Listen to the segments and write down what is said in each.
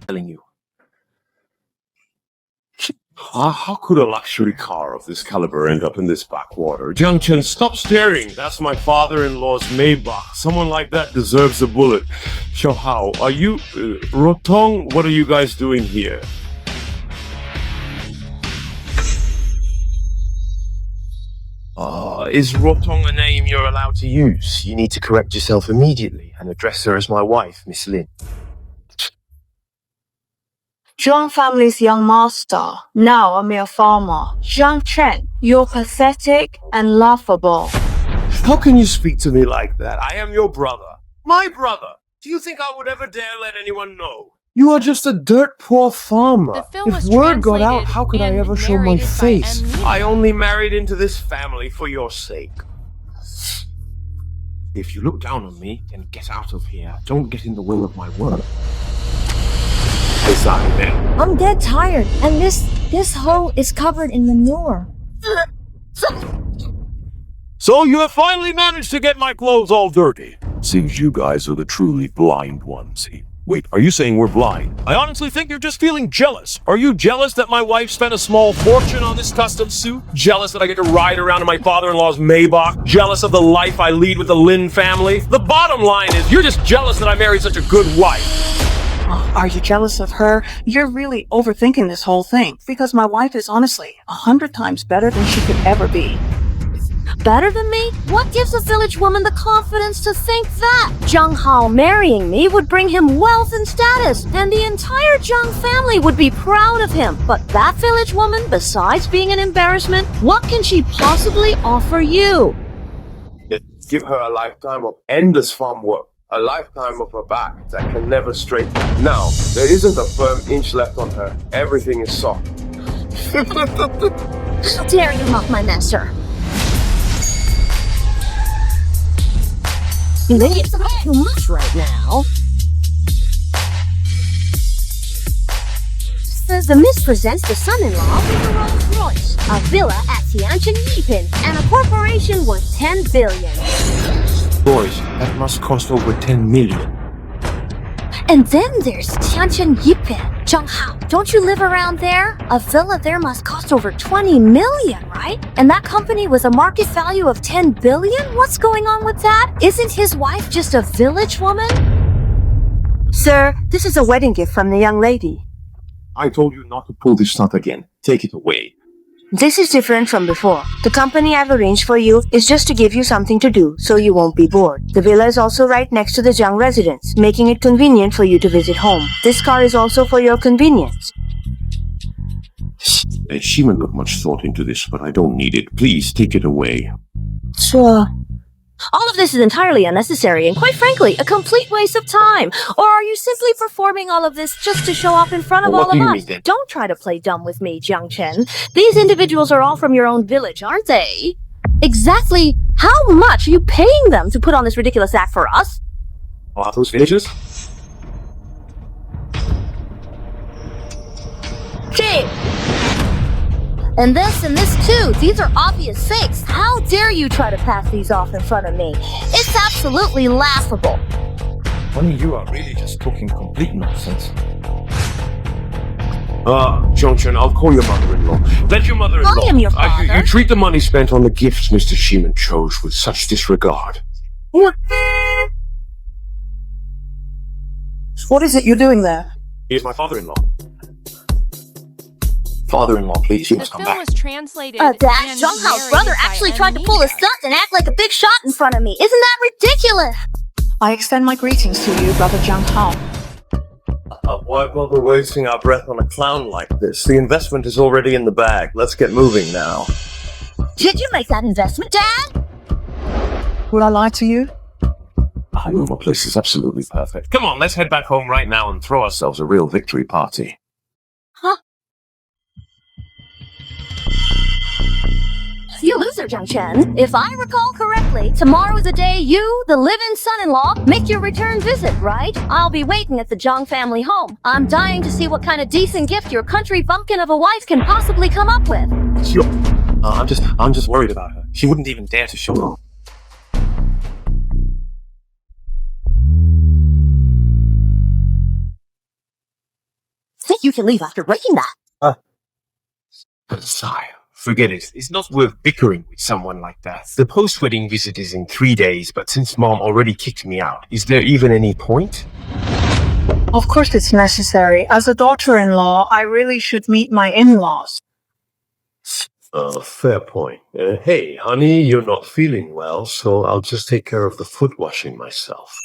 telling you. How could a luxury car of this caliber end up in this backwater? Jiang Chen, stop staring. That's my father-in-law's Maybach. Someone like that deserves a bullet. Xiaohao, are you... Rotong, what are you guys doing here? Is Rotong a name you're allowed to use? You need to correct yourself immediately and address her as my wife, Miss Lin. Jiang family's young master, now a mere farmer. Jiang Chen, you're pathetic and laughable. How can you speak to me like that? I am your brother. My brother. Do you think I would ever dare let anyone know? You are just a dirt poor farmer. If word got out, how could I ever show my face? I only married into this family for your sake. If you look down on me, then get out of here. Don't get in the way of my work. I'm dead tired, and this hole is covered in manure. So you have finally managed to get my clothes all dirty. Seems you guys are the truly blind ones. Wait, are you saying we're blind? I honestly think you're just feeling jealous. Are you jealous that my wife spent a small fortune on this custom suit? Jealous that I get to ride around in my father-in-law's Maybach? Jealous of the life I lead with the Lin family? The bottom line is, you're just jealous that I married such a good wife. Are you jealous of her? You're really overthinking this whole thing, because my wife is honestly 100 times better than she could ever be. Better than me? What gives a village woman the confidence to think that? Jiang Hao marrying me would bring him wealth and status, and the entire Jiang family would be proud of him. But that village woman, besides being an embarrassment, what can she possibly offer you? Give her a lifetime of endless farm work. A lifetime of her back that can never straighten. Now, there isn't a firm inch left on her. Everything is soft. How dare you mock my master? You think it's too much right now. The Miss presents the son-in-law with a Rolls Royce, a villa at Chen, and a corporation worth 10 billion. Boys, that must cost over 10 million. And then there's Chen Jiang Hao, don't you live around there? A villa there must cost over 20 million, right? And that company with a market value of 10 billion? What's going on with that? Isn't his wife just a village woman? Sir, this is a wedding gift from the young lady. I told you not to pull this stunt again. Take it away. This is different from before. The company I've arranged for you is just to give you something to do, so you won't be bored. The villa is also right next to the Jiang residence, making it convenient for you to visit home. This car is also for your convenience. She won't put much thought into this, but I don't need it. Please, take it away. Sure. All of this is entirely unnecessary and, quite frankly, a complete waste of time. Or are you simply performing all of this just to show off in front of all of us? Don't try to play dumb with me, Jiang Chen. These individuals are all from your own village, aren't they? Exactly how much are you paying them to put on this ridiculous act for us? Are those villagers? Jade! And this too. These are obvious fakes. How dare you try to pass these off in front of me? It's absolutely laughable. Honey, you are really just talking complete nonsense. Jiang Chen, I'll call your mother-in-law. Let your mother-in-law... I am your father. You treat the money spent on the gifts Mr. Ximen chose with such disregard. What is it you're doing there? He is my father-in-law. Father-in-law, please, you must come back. Was translated That Jiang Hao's brother actually tried to pull a stunt and act like a big shot in front of me. Isn't that ridiculous? I extend my greetings to you, Brother Jiang Hao. Why bother wasting our breath on a clown like this? The investment is already in the bag. Let's get moving now. Did you make that investment, Dad? Would I lie to you? Your place is absolutely perfect. Come on, let's head back home right now and throw ourselves a real victory party. Huh? You loser, Jiang Chen. If I recall correctly, tomorrow is the day you, the live-in son-in-law, make your return visit, right? I'll be waiting at the Jiang family home. I'm dying to see what kind of decent gift your country bumpkin of a wife can possibly come up with. Sure. I'm just worried about her. She wouldn't even dare to show off. you can leave after breaking that. Sire, forget it. It's not worth bickering with someone like that. The post-wedding visit is in 3 days, but since Mom already kicked me out, is there even any point? Of course it's necessary. As a daughter-in-law, I really should meet my in-laws. Fair point. Hey, honey, you're not feeling well, so I'll just take care of the foot washing myself.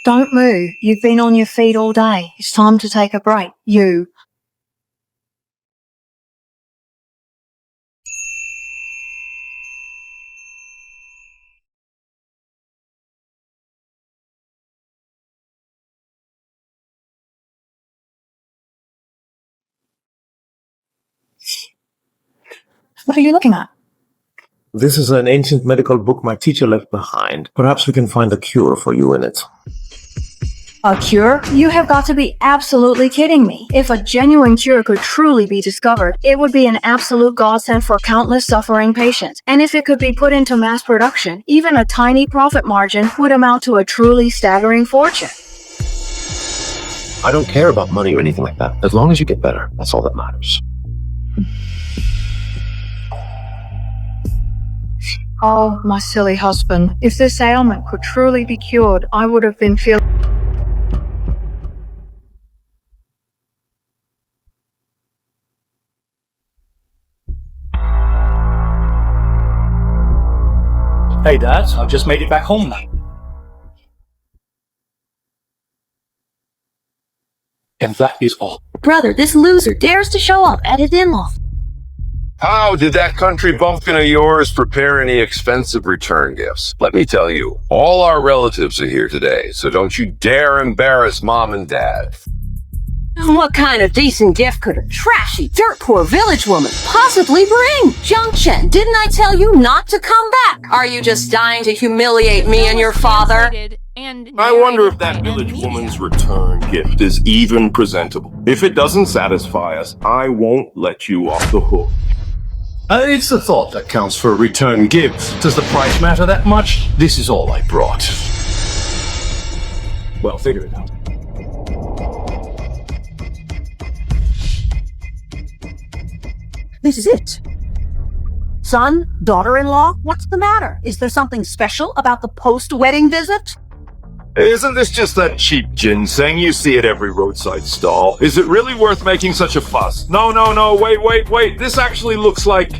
Don't move. You've been on your feet all day. It's time to take a break. You. What are you looking at? This is an ancient medical book my teacher left behind. Perhaps we can find a cure for you in it. A cure? You have got to be absolutely kidding me. If a genuine cure could truly be discovered, it would be an absolute godsend for countless suffering patients. And if it could be put into mass production, even a tiny profit margin would amount to a truly staggering fortune. I don't care about money or anything like that. As long as you get better, that's all that matters. Oh, my silly husband. If this ailment could truly be cured, I would have been feeling... Hey Dad, I've just made it back home now. And that is all. Brother, this loser dares to show up at his in-law. How did that country bumpkin of yours prepare any expensive return gifts? Let me tell you, all our relatives are here today, so don't you dare embarrass Mom and Dad. What kind of decent gift could a trashy, dirt-poor village woman possibly bring? Jiang Chen, didn't I tell you not to come back? Are you just dying to humiliate me and your father? I wonder if that village woman's return gift is even presentable. If it doesn't satisfy us, I won't let you off the hook. It's the thought that counts for a return gift. Does the price matter that much? This is all I brought. Well, figure it out. This is it. Son, daughter-in-law, what's the matter? Is there something special about the post-wedding visit? Isn't this just that cheap ginseng you see at every roadside stall? Is it really worth making such a fuss? No, wait. This actually looks like...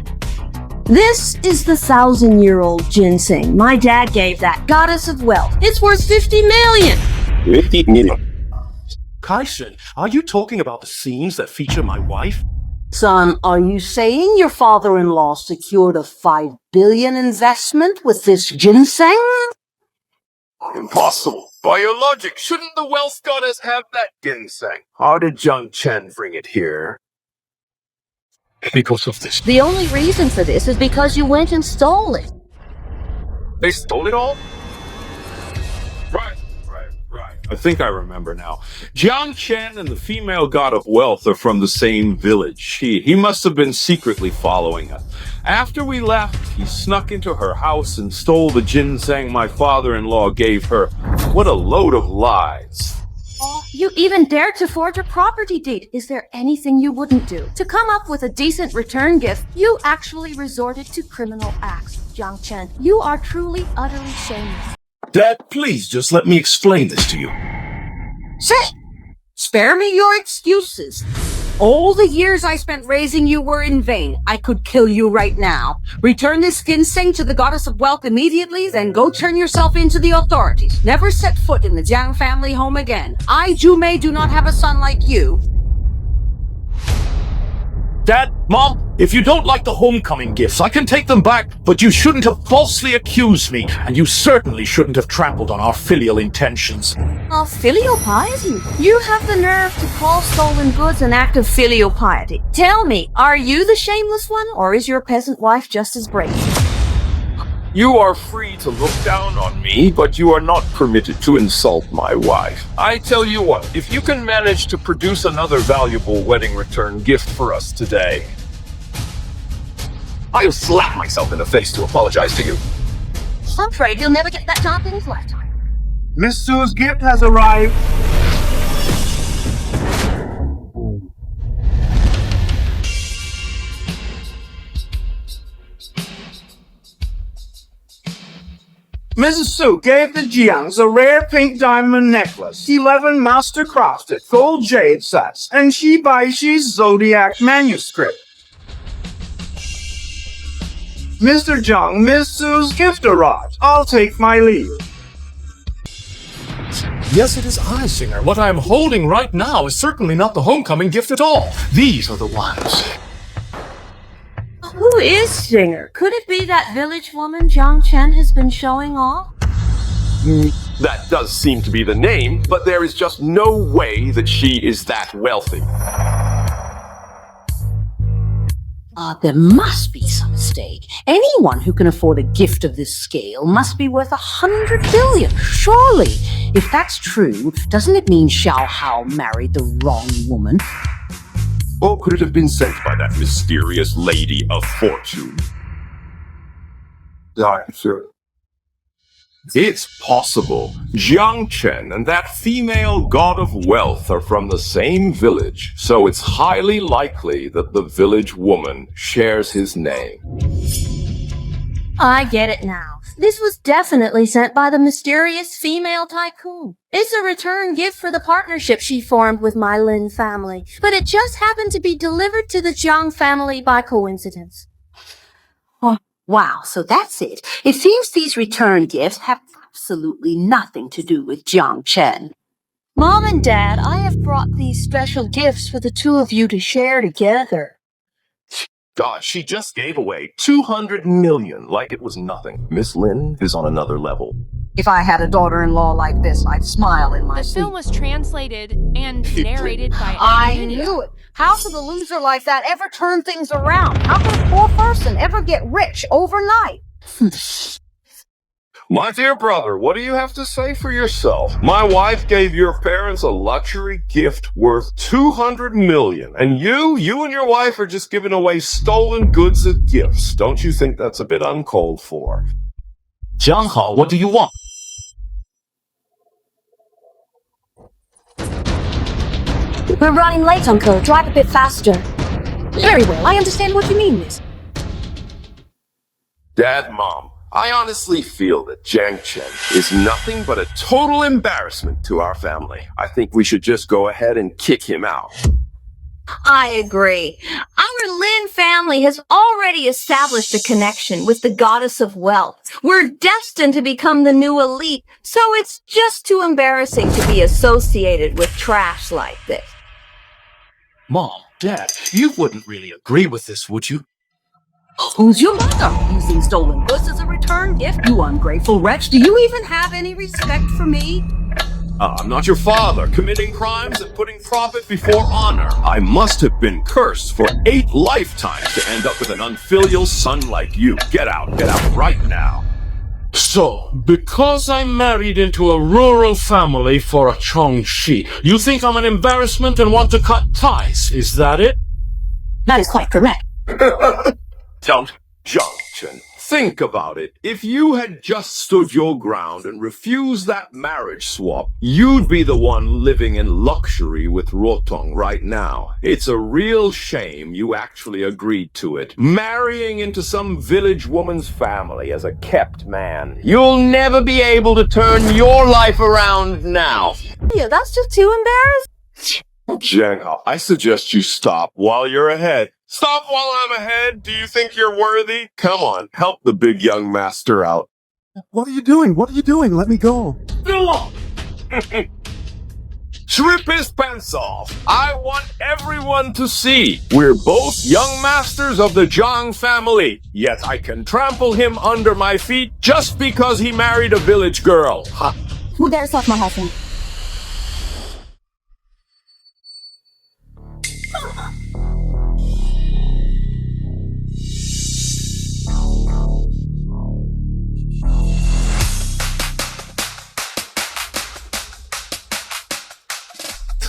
This is the 1,000-year-old ginseng my dad gave that goddess of wealth. It's worth 50 million. 50 million. Kaisen, are you talking about the scenes that feature my wife? Son, are you saying your father-in-law secured a 5 billion investment with this ginseng? Impossible. By your logic, shouldn't the wealth goddess have that ginseng? How did Jiang Chen bring it here? Because of this. The only reason for this is because you went and stole it. They stole it all? Right. I think I remember now. Jiang Chen and the female god of wealth are from the same village. He must have been secretly following us. After we left, he snuck into her house and stole the ginseng my father-in-law gave her. What a load of lies. You even dared to forge a property deed. Is there anything you wouldn't do? To come up with a decent return gift, you actually resorted to criminal acts. Jiang Chen, you are truly, utterly shameless. Dad, please just let me explain this to you. Say, spare me your excuses. All the years I spent raising you were in vain. I could kill you right now. Return this ginseng to the goddess of wealth immediately, then go turn yourself into the authorities. Never set foot in the Jiang family home again. I, Jumei, do not have a son like you. Dad, Mom, if you don't like the homecoming gifts, I can take them back, but you shouldn't have falsely accused me, and you certainly shouldn't have trampled on our filial intentions. Filial piety? You have the nerve to call stolen goods an act of filial piety. Tell me, are you the shameless one, or is your peasant wife just as brave? You are free to look down on me, but you are not permitted to insult my wife. I tell you what, if you can manage to produce another valuable wedding return gift for us today, I'll slap myself in the face to apologize to you. I'm afraid you'll never get that job in his lifetime. Miss Sue's gift has arrived. Mrs. Su gave the Jiangs a rare pink diamond necklace, 11 master crafted gold jade sets, and Shibai's zodiac manuscript. Mr. Jiang, Miss Su's gift arrived. I'll take my leave. Yes, it is I, Singer. What I am holding right now is certainly not the homecoming gift at all. These are the ones. Who is Singer? Could it be that village woman Jiang Chen has been showing off? That does seem to be the name, but there is just no way that she is that wealthy. There must be some mistake. Anyone who can afford a gift of this scale must be worth 100 billion, surely. If that's true, doesn't it mean Xiao Hao married the wrong woman? Or could it have been sent by that mysterious lady of fortune? Sure. It's possible. Jiang Chen and that female god of wealth are from the same village, so it's highly likely that the village woman shares his name. I get it now. This was definitely sent by the mysterious female tycoon. It's a return gift for the partnership she formed with my Lin family, but it just happened to be delivered to the Jiang family by coincidence. Wow, so that's it. It seems these return gifts have absolutely nothing to do with Jiang Chen. Mom and Dad, I have brought these special gifts for the two of you to share together. God, she just gave away 200 million like it was nothing. Miss Lin is on another level. If I had a daughter-in-law like this, I'd smile in my The sleep. film was translated and narrated by I knew it. How could a loser like that ever turn things around? How could a poor person ever get rich overnight? My dear brother, what do you have to say for yourself? My wife gave your parents a luxury gift worth 200 million, and you and your wife are just giving away stolen goods as gifts. Don't you think that's a bit uncalled for? Jiang Hao, what do you want? We're running late, Uncle. Drive a bit faster. Very well. I understand what you mean, miss. Dad, Mom, I honestly feel that Jiang Chen is nothing but a total embarrassment to our family. I think we should just go ahead and kick him out. I agree. Our Lin family has already established a connection with the goddess of wealth. We're destined to become the new elite, so it's just too embarrassing to be associated with trash like this. Mom, Dad, you wouldn't really agree with this, would you? Who's your mother? Using stolen goods as a return gift? You ungrateful wretch. Do you even have any respect for me? I'm not your father, committing crimes and putting profit before honor. I must have been cursed for 8 lifetimes to end up with an unfilial son like you. Get out right now. So, because I married into a rural family for a Chongxi, you think I'm an embarrassment and want to cut ties, is that it? That is quite correct. Don't, Jiang Chen. Think about it. If you had just stood your ground and refused that marriage swap, you'd be the one living in luxury with Rotong right now. It's a real shame you actually agreed to it. Marrying into some village woman's family as a kept man. You'll never be able to turn your life around now. Yeah, that's just too embarrassing. Jiang, I suggest you stop while you're ahead. Stop while I'm ahead. Do you think you're worthy? Come on, help the big young master out. What are you doing? What are you doing? Let me go. Strip his pants off. I want everyone to see. We're both young masters of the Jiang family. Yet I can trample him under my feet just because he married a village girl. Ha. Who dares touch my husband?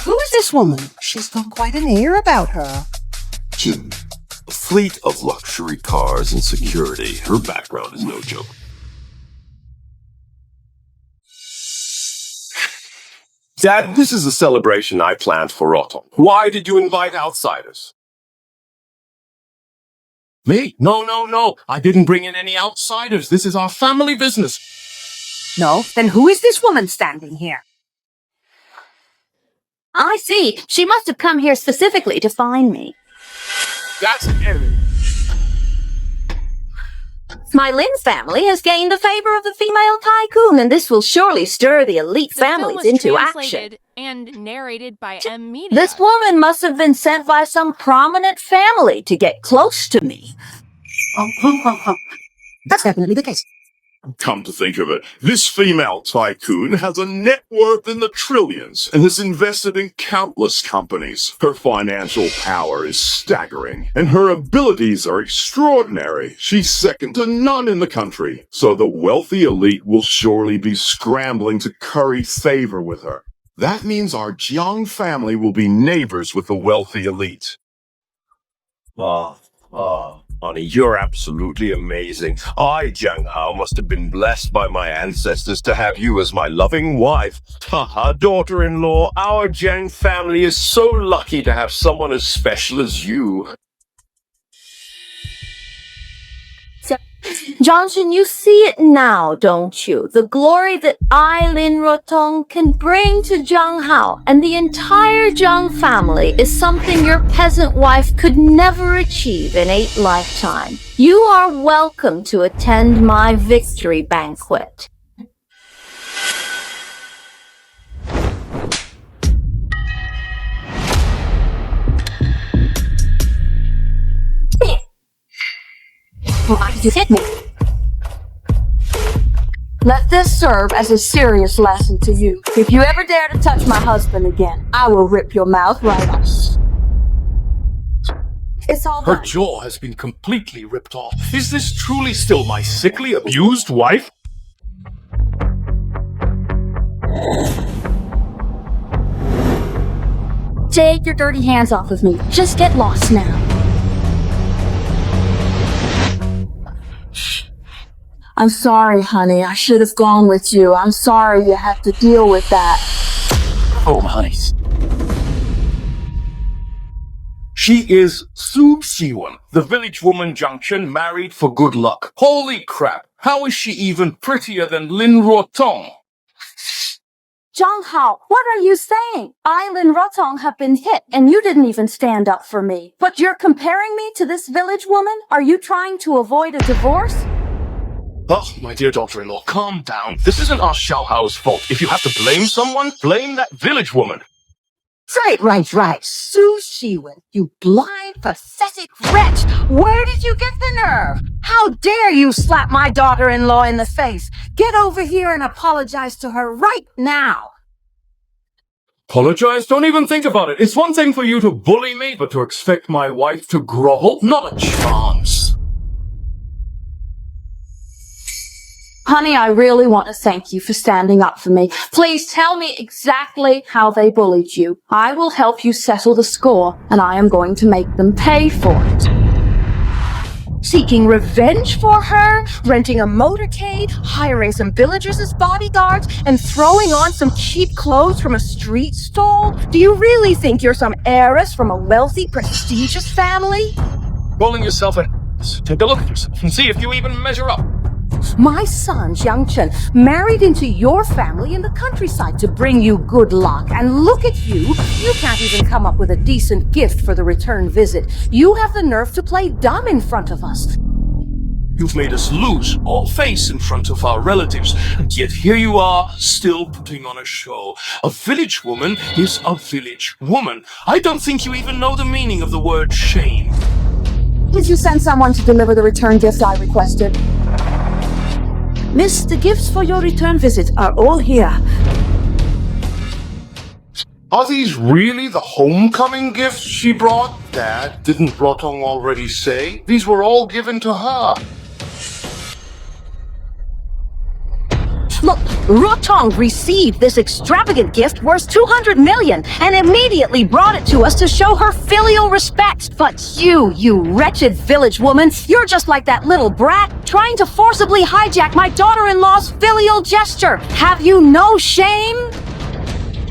Who is this woman? She's got quite an air about her. Jim, a fleet of luxury cars and security. Her background is no joke. Dad, this is a celebration I planned for Autumn. Why did you invite outsiders? Me? No. I didn't bring in any outsiders. This is our family business. No? Then who is this woman standing here? I see. She must have come here specifically to find me. That's it. My Lin family has gained the favor of the female tycoon, and this will surely stir the elite The film families was into action. translated and narrated by M Media. This woman must have been sent by some prominent family to get close to me. That's definitely the case. Come to think of it, this female tycoon has a net worth in the trillions and has invested in countless companies. Her financial power is staggering, and her abilities are extraordinary. She's second to none in the country, so the wealthy elite will surely be scrambling to curry favor with her. That means our Jiang family will be neighbors with the wealthy elite. Honey, you're absolutely amazing. I, Jiang Hao, must have been blessed by my ancestors to have you as my loving wife. Haha, daughter-in-law, our Jiang family is so lucky to have someone as special as you. Johnson, you see it now, don't you? The glory that I, Lin Rotong, can bring to Jiang Hao and the entire Jiang family is something your peasant wife could never achieve in 8 lifetimes. You are welcome to attend my victory banquet. Why did you hit me? Let this serve as a serious lesson to you. If you ever dare to touch my husband again, I will rip your mouth right off. It's all Her done. jaw has been completely ripped off. Is this truly still my sickly, abused wife? Take your dirty hands off of me. Just get lost now. I'm sorry, honey. I should have gone with you. I'm sorry you have to deal with that. Oh, honey. She is Su Xiwen, the village woman Jiang Chen married for good luck. Holy crap! How is she even prettier than Lin Rotong? Jiang Hao, what are you saying? I, Lin Rotong, have been hit, and you didn't even stand up for me. But you're comparing me to this village woman? Are you trying to avoid a divorce? Oh, my dear daughter-in-law, calm down. This isn't our Xiaohao's fault. If you have to blame someone, blame that village woman. Right. Su Xiwen, you blind, pathetic wretch. Where did you get the nerve? How dare you slap my daughter-in-law in the face? Get over here and apologize to her right now. Apologize? Don't even think about it. It's one thing for you to bully me, but to expect my wife to grovel? Not a chance. Honey, I really want to thank you for standing up for me. Please tell me exactly how they bullied you. I will help you settle the score, and I am going to make them pay for it. Seeking revenge for her, renting a motorcade, hiring some villagers as bodyguards, and throwing on some cheap clothes from a street stall? Do you really think you're some heiress from a wealthy, prestigious family? Calling yourself an ass. Take a look at yourself and see if you even measure up. My son, Jiang Chen, married into your family in the countryside to bring you good luck. And look at you. You can't even come up with a decent gift for the return visit. You have the nerve to play dumb in front of us. You've made us lose all face in front of our relatives, and yet here you are, still putting on a show. A village woman is a village woman. I don't think you even know the meaning of the word shame. Did you send someone to deliver the return gift I requested? Miss, the gifts for your return visit are all here. Are these really the homecoming gifts she brought? Dad, didn't Rotong already say? These were all given to her. Look, Rotong received this extravagant gift worth 200 million and immediately brought it to us to show her filial respect. But you wretched village woman, you're just like that little brat trying to forcibly hijack my daughter-in-law's filial gesture. Have you no shame?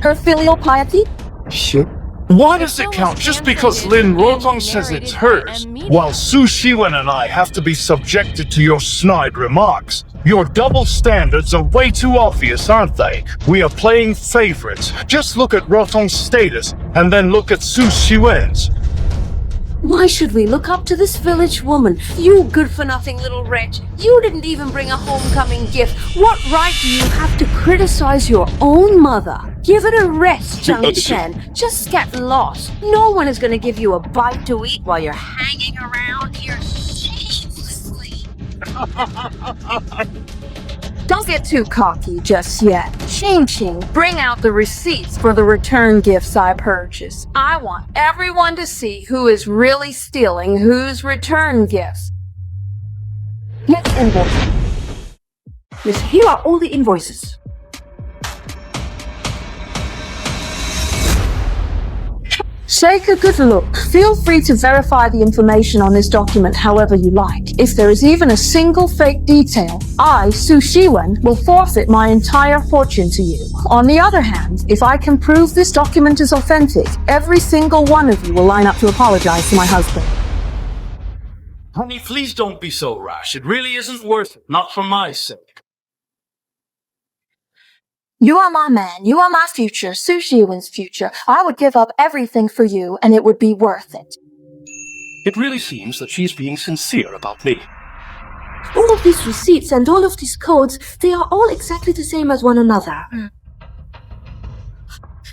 Her filial piety? Sure. Why does it count just because Lin Rotong says it's hers, while Su Shiwen and I have to be subjected to your snide remarks? Your double standards are way too obvious, aren't they? We are playing favorites. Just look at Rotong's status, and then look at Su Shiwen's. Why should we look up to this village woman? You good-for-nothing little wretch. You didn't even bring a homecoming gift. What right do you have to criticize your own mother? Give it a rest, Jiang Chen. Just get lost. No one is going to give you a bite to eat while you're hanging around here shamelessly. Don't get too cocky just yet. Ching, bring out the receipts for the return gifts I purchased. I want everyone to see who is really stealing whose return gifts. Let's invoice. Miss, here are all the invoices. Take a good look. Feel free to verify the information on this document however you like. If there is even a single fake detail, I, Su Shiwen, will forfeit my entire fortune to you. On the other hand, if I can prove this document is authentic, every single one of you will line up to apologize to my husband. Honey, please don't be so rash. It really isn't worth it. Not for my sake. You are my man. You are my future. Su Shiwen's future. I would give up everything for you, and it would be worth it. It really seems that she's being sincere about me. All of these receipts and all of these codes, they are all exactly the same as one another.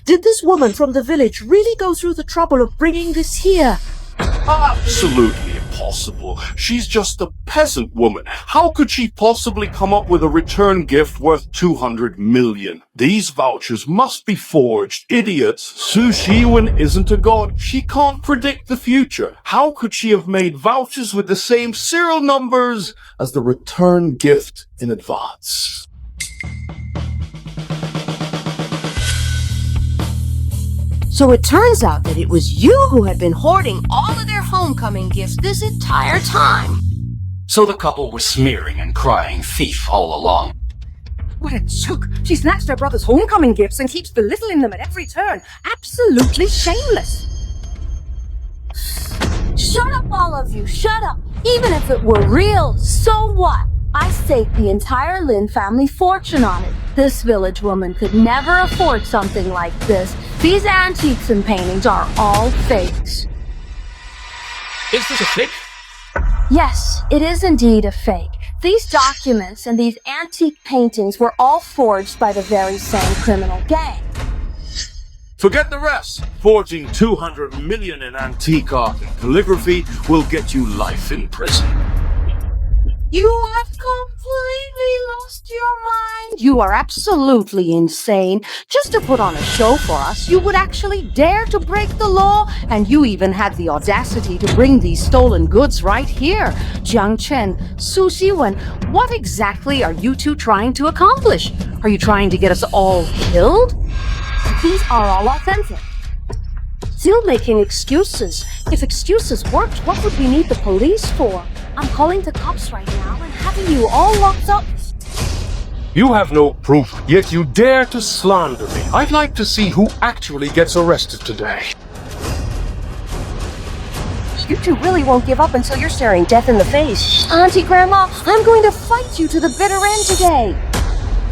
Did this woman from the village really go through the trouble of bringing this here? Absolutely impossible. She's just a peasant woman. How could she possibly come up with a return gift worth 200 million? These vouchers must be forged. Idiots. Su Shiwen isn't a god. She can't predict the future. How could she have made vouchers with the same serial numbers as the return gift in advance? So it turns out that it was you who had been hoarding all of their homecoming gifts this entire time. So the couple were smearing and crying thief all along. What a joke! She snatched her brother's homecoming gifts and keeps belittling them at every turn. Absolutely shameless. Shut up, all of you. Shut up. Even if it were real, so what? I staked the entire Lin family fortune on it. This village woman could never afford something like this. These antiques and paintings are all fakes. Is this a fake? Yes, it is indeed a fake. These documents and these antique paintings were all forged by the very same criminal gang. Forget the rest. Forging 200 million in antique art and calligraphy will get you life in prison. You have completely lost your mind. You are absolutely insane. Just to put on a show for us, you would actually dare to break the law, and you even had the audacity to bring these stolen goods right here. Jiang Chen, Su Shiwen, what exactly are you two trying to accomplish? Are you trying to get us all killed? These are all authentic. Still making excuses. If excuses worked, what would we need the police for? I'm calling the cops right now and having you all locked up. You have no proof, yet you dare to slander me. I'd like to see who actually gets arrested today. You two really won't give up until you're staring death in the face. Auntie Grandma, I'm going to fight you to the bitter end today.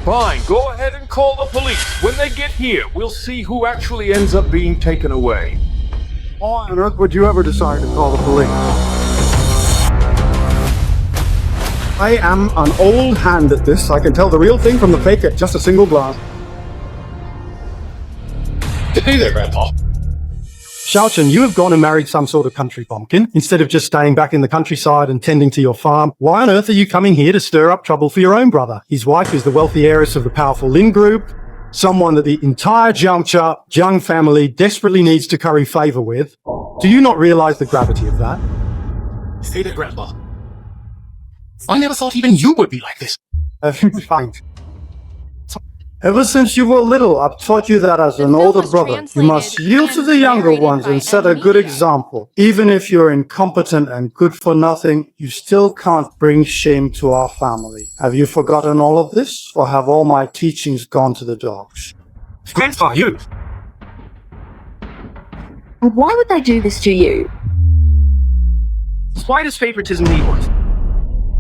Fine, go ahead and call the police. When they get here, we'll see who actually ends up being taken away. Why on earth would you ever decide to call the police? I am an old hand at this. I can tell the real thing from the fake at just a single glance. Hey there, Grandpa. Xiaochen, you have gone and married some sort of country bumpkin, instead of just staying back in the countryside and tending to your farm. Why on earth are you coming here to stir up trouble for your own brother? His wife is the wealthy heiress of the powerful Lin group, someone that the entire Jiang family desperately needs to curry favor with. Do you not realize the gravity of that? Hey there, Grandpa. I never thought even you would be like this. Fine. Ever since you were little, I've taught you that as an older brother, you must yield to the younger ones and set a good example. Even if you're incompetent and good for nothing, you still can't bring shame to our family. Have you forgotten all of this, or have all my teachings gone to the dogs? Grandpa, you! Why would they do this to you? Why does favoritism need one?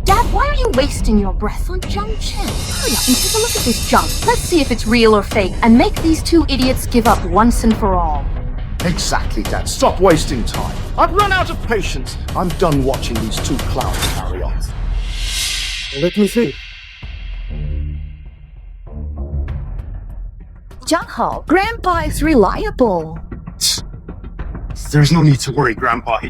Dad, why are you wasting your breath on Jiang Chen? Hurry up and take a look at this junk. Let's see if it's real or fake, and make these two idiots give up once and for all. Exactly, Dad. Stop wasting time. I've run out of patience. I'm done watching these two clowns carry on. Let me see. Jiang, Grandpa is reliable. There's no need to worry, Grandpa.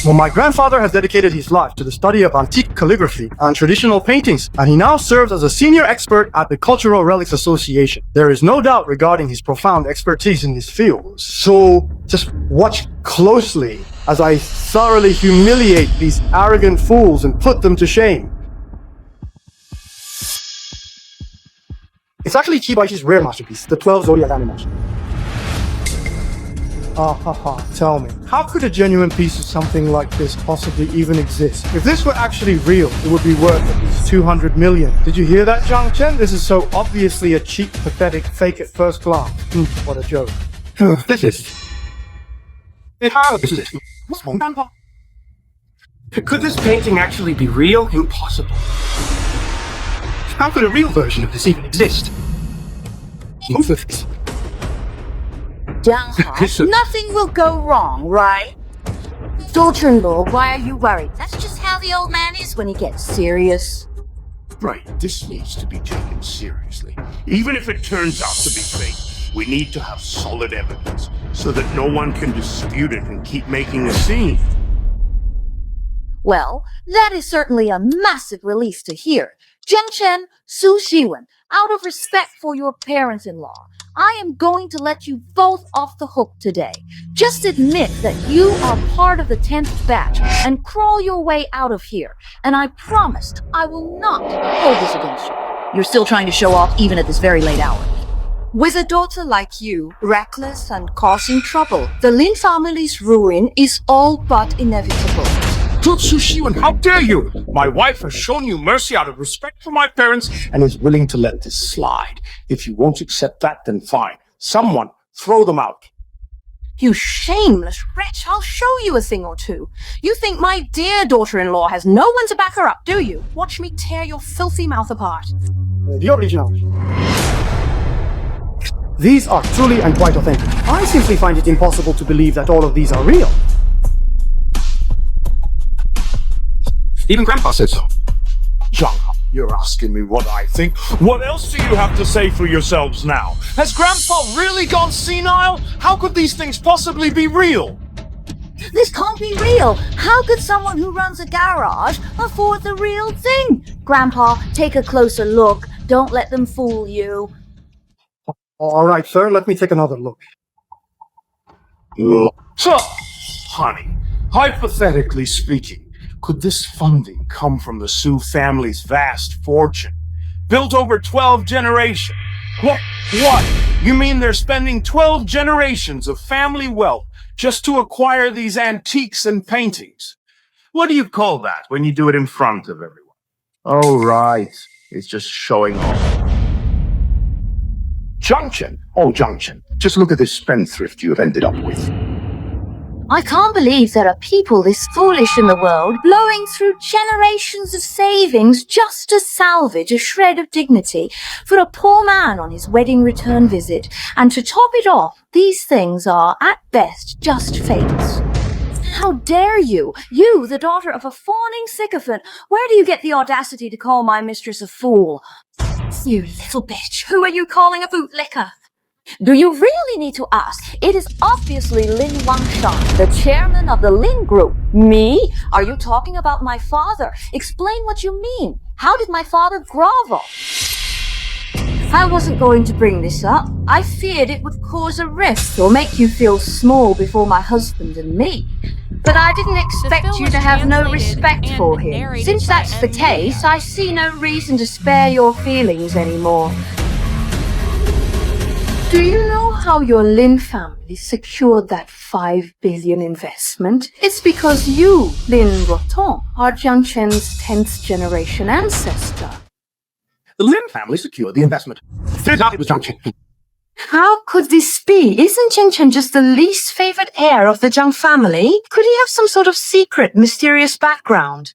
Well, my grandfather has dedicated his life to the study of antique calligraphy and traditional paintings, and he now serves as a senior expert at the Cultural Relics Association. There is no doubt regarding his profound expertise in this field. So, just watch closely as I thoroughly humiliate these arrogant fools and put them to shame. It's actually Chibaishi's rare masterpiece, the 12 Zodiac animals. Tell me, how could a genuine piece of something like this possibly even exist? If this were actually real, it would be worth at least 200 million. Did you hear that, Jiang Chen? This is so obviously a cheap, pathetic fake at first glance. What a joke. This is... How is it? What's wrong, Grandpa? Could this painting actually be real? Impossible. How could a real version of this even exist? Both of these. Jiang, nothing will go wrong, right? Daughter-in-law, why are you worried? That's just how the old man is when he gets serious. Right, this needs to be taken seriously. Even if it turns out to be fake, we need to have solid evidence so that no one can dispute it and keep making a scene. Well, that is certainly a massive relief to hear. Jiang Chen, Su Shiwen, out of respect for your parents-in-law, I am going to let you both off the hook today. Just admit that you are part of the 10th batch and crawl your way out of here. And I promised I will not hold this against you. You're still trying to show off even at this very late hour. With a daughter like you, reckless and causing trouble, the Lin family's ruin is all but inevitable. Su Shiwen, how dare you! My wife has shown you mercy out of respect for my parents And is willing to let this slide. If you won't accept that, then fine. Someone, throw them out. You shameless wretch, I'll show you a thing or two. You think my dear daughter-in-law has no one to back her up, do you? Watch me tear your filthy mouth apart. The original. These are truly and quite authentic. I simply find it impossible to believe that all of these are real. Even Grandpa said so. Jiang, you're asking me what I think. What else do you have to say for yourselves now? Has Grandpa really gone senile? How could these things possibly be real? This can't be real. How could someone who runs a garage afford the real thing? Grandpa, take a closer look. Don't let them fool you. All right, sir, let me take another look. So, honey, hypothetically speaking, could this funding come from the Su family's vast fortune? Built over 12 generations. What? You mean they're spending 12 generations of family wealth just to acquire these antiques and paintings? What do you call that when you do it in front of everyone? Oh, right. It's just showing off. Jiang Chen, just look at this spendthrift you have ended up with. I can't believe there are people this foolish in the world, blowing through generations of savings just to salvage a shred of dignity for a poor man on his wedding return visit. And to top it off, these things are, at best, just fakes. How dare you? You, the daughter of a fawning sycophant. Where do you get the audacity to call my mistress a fool? You little bitch, who are you calling a bootlicker? Do you really need to ask? It is obviously Lin Wangshan, the chairman of the Lin Group. Me? Are you talking about my father? Explain what you mean. How did my father grovel? I wasn't going to bring this up. I feared it would cause a rift or make you feel small before my husband and me. But I didn't expect you to have no respect for him. Since that's the case, I see no reason to spare your feelings anymore. Do you know how your Lin family secured that 5 billion investment? It's because you, Lin Roton, are Jiang Chen's 10th generation ancestor. The Lin family secured the investment. Turns out it was Jiang Chen. How could this be? Isn't Jiang Chen just the least favored heir of the Jiang family? Could he have some sort of secret, mysterious background?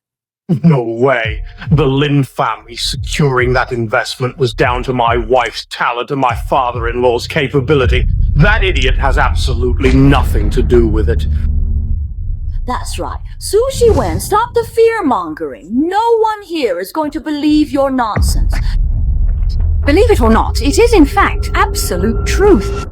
No way. The Lin family securing that investment was down to my wife's talent and my father-in-law's capability. That idiot has absolutely nothing to do with it. That's right. Sushi Wen, stop the fear-mongering. No one here is going to believe your nonsense. Believe it or not, it is in fact absolute truth.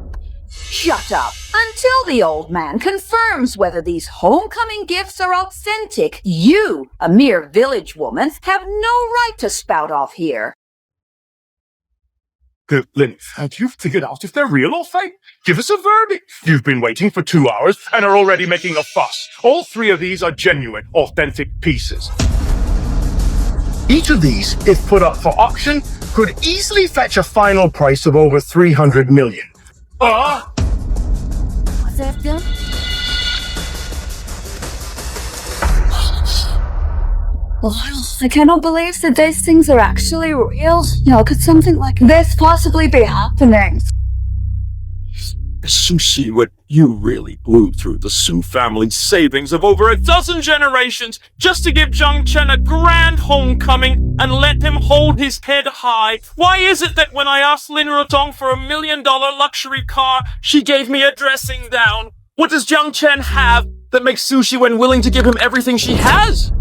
Shut up. Until the old man confirms whether these homecoming gifts are authentic, you, a mere village woman, have no right to spout off here. Lin, have you figured out if they're real or fake? Give us a verdict. You've been waiting for 2 hours and are already making a fuss. All 3 of these are genuine, authentic pieces. Each of these, if put up for auction, could easily fetch a final price of over 300 million. What's that done? Well, I cannot believe that these things are actually real. How could something like this possibly be happening? Sushi, what you really blew through the Su family's savings of over a dozen generations just to give Jiang Chen a grand homecoming and let him hold his head high. Why is it that when I asked Lin Rotong for $1 million luxury car, she gave me a dressing down? What does Jiang Chen have that makes Sushi Wen willing to give him everything she has?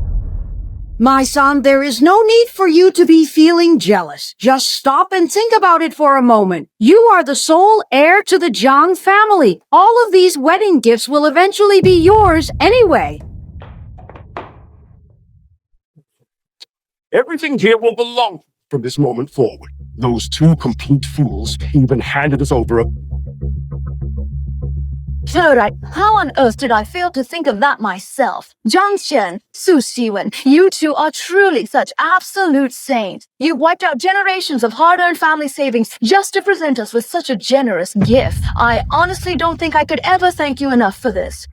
My son, there is no need for you to be feeling jealous. Just stop and think about it for a moment. You are the sole heir to the Jiang family. All of these wedding gifts will eventually be yours anyway. Everything here will belong from this moment forward. Those 2 complete fools even handed us over a... So right, how on earth did I fail to think of that myself? Jiang Chen, Su Xiwen, you two are truly such absolute saints. You wiped out generations of hard-earned family savings just to present us with such a generous gift. I honestly don't think I could ever thank you enough for this.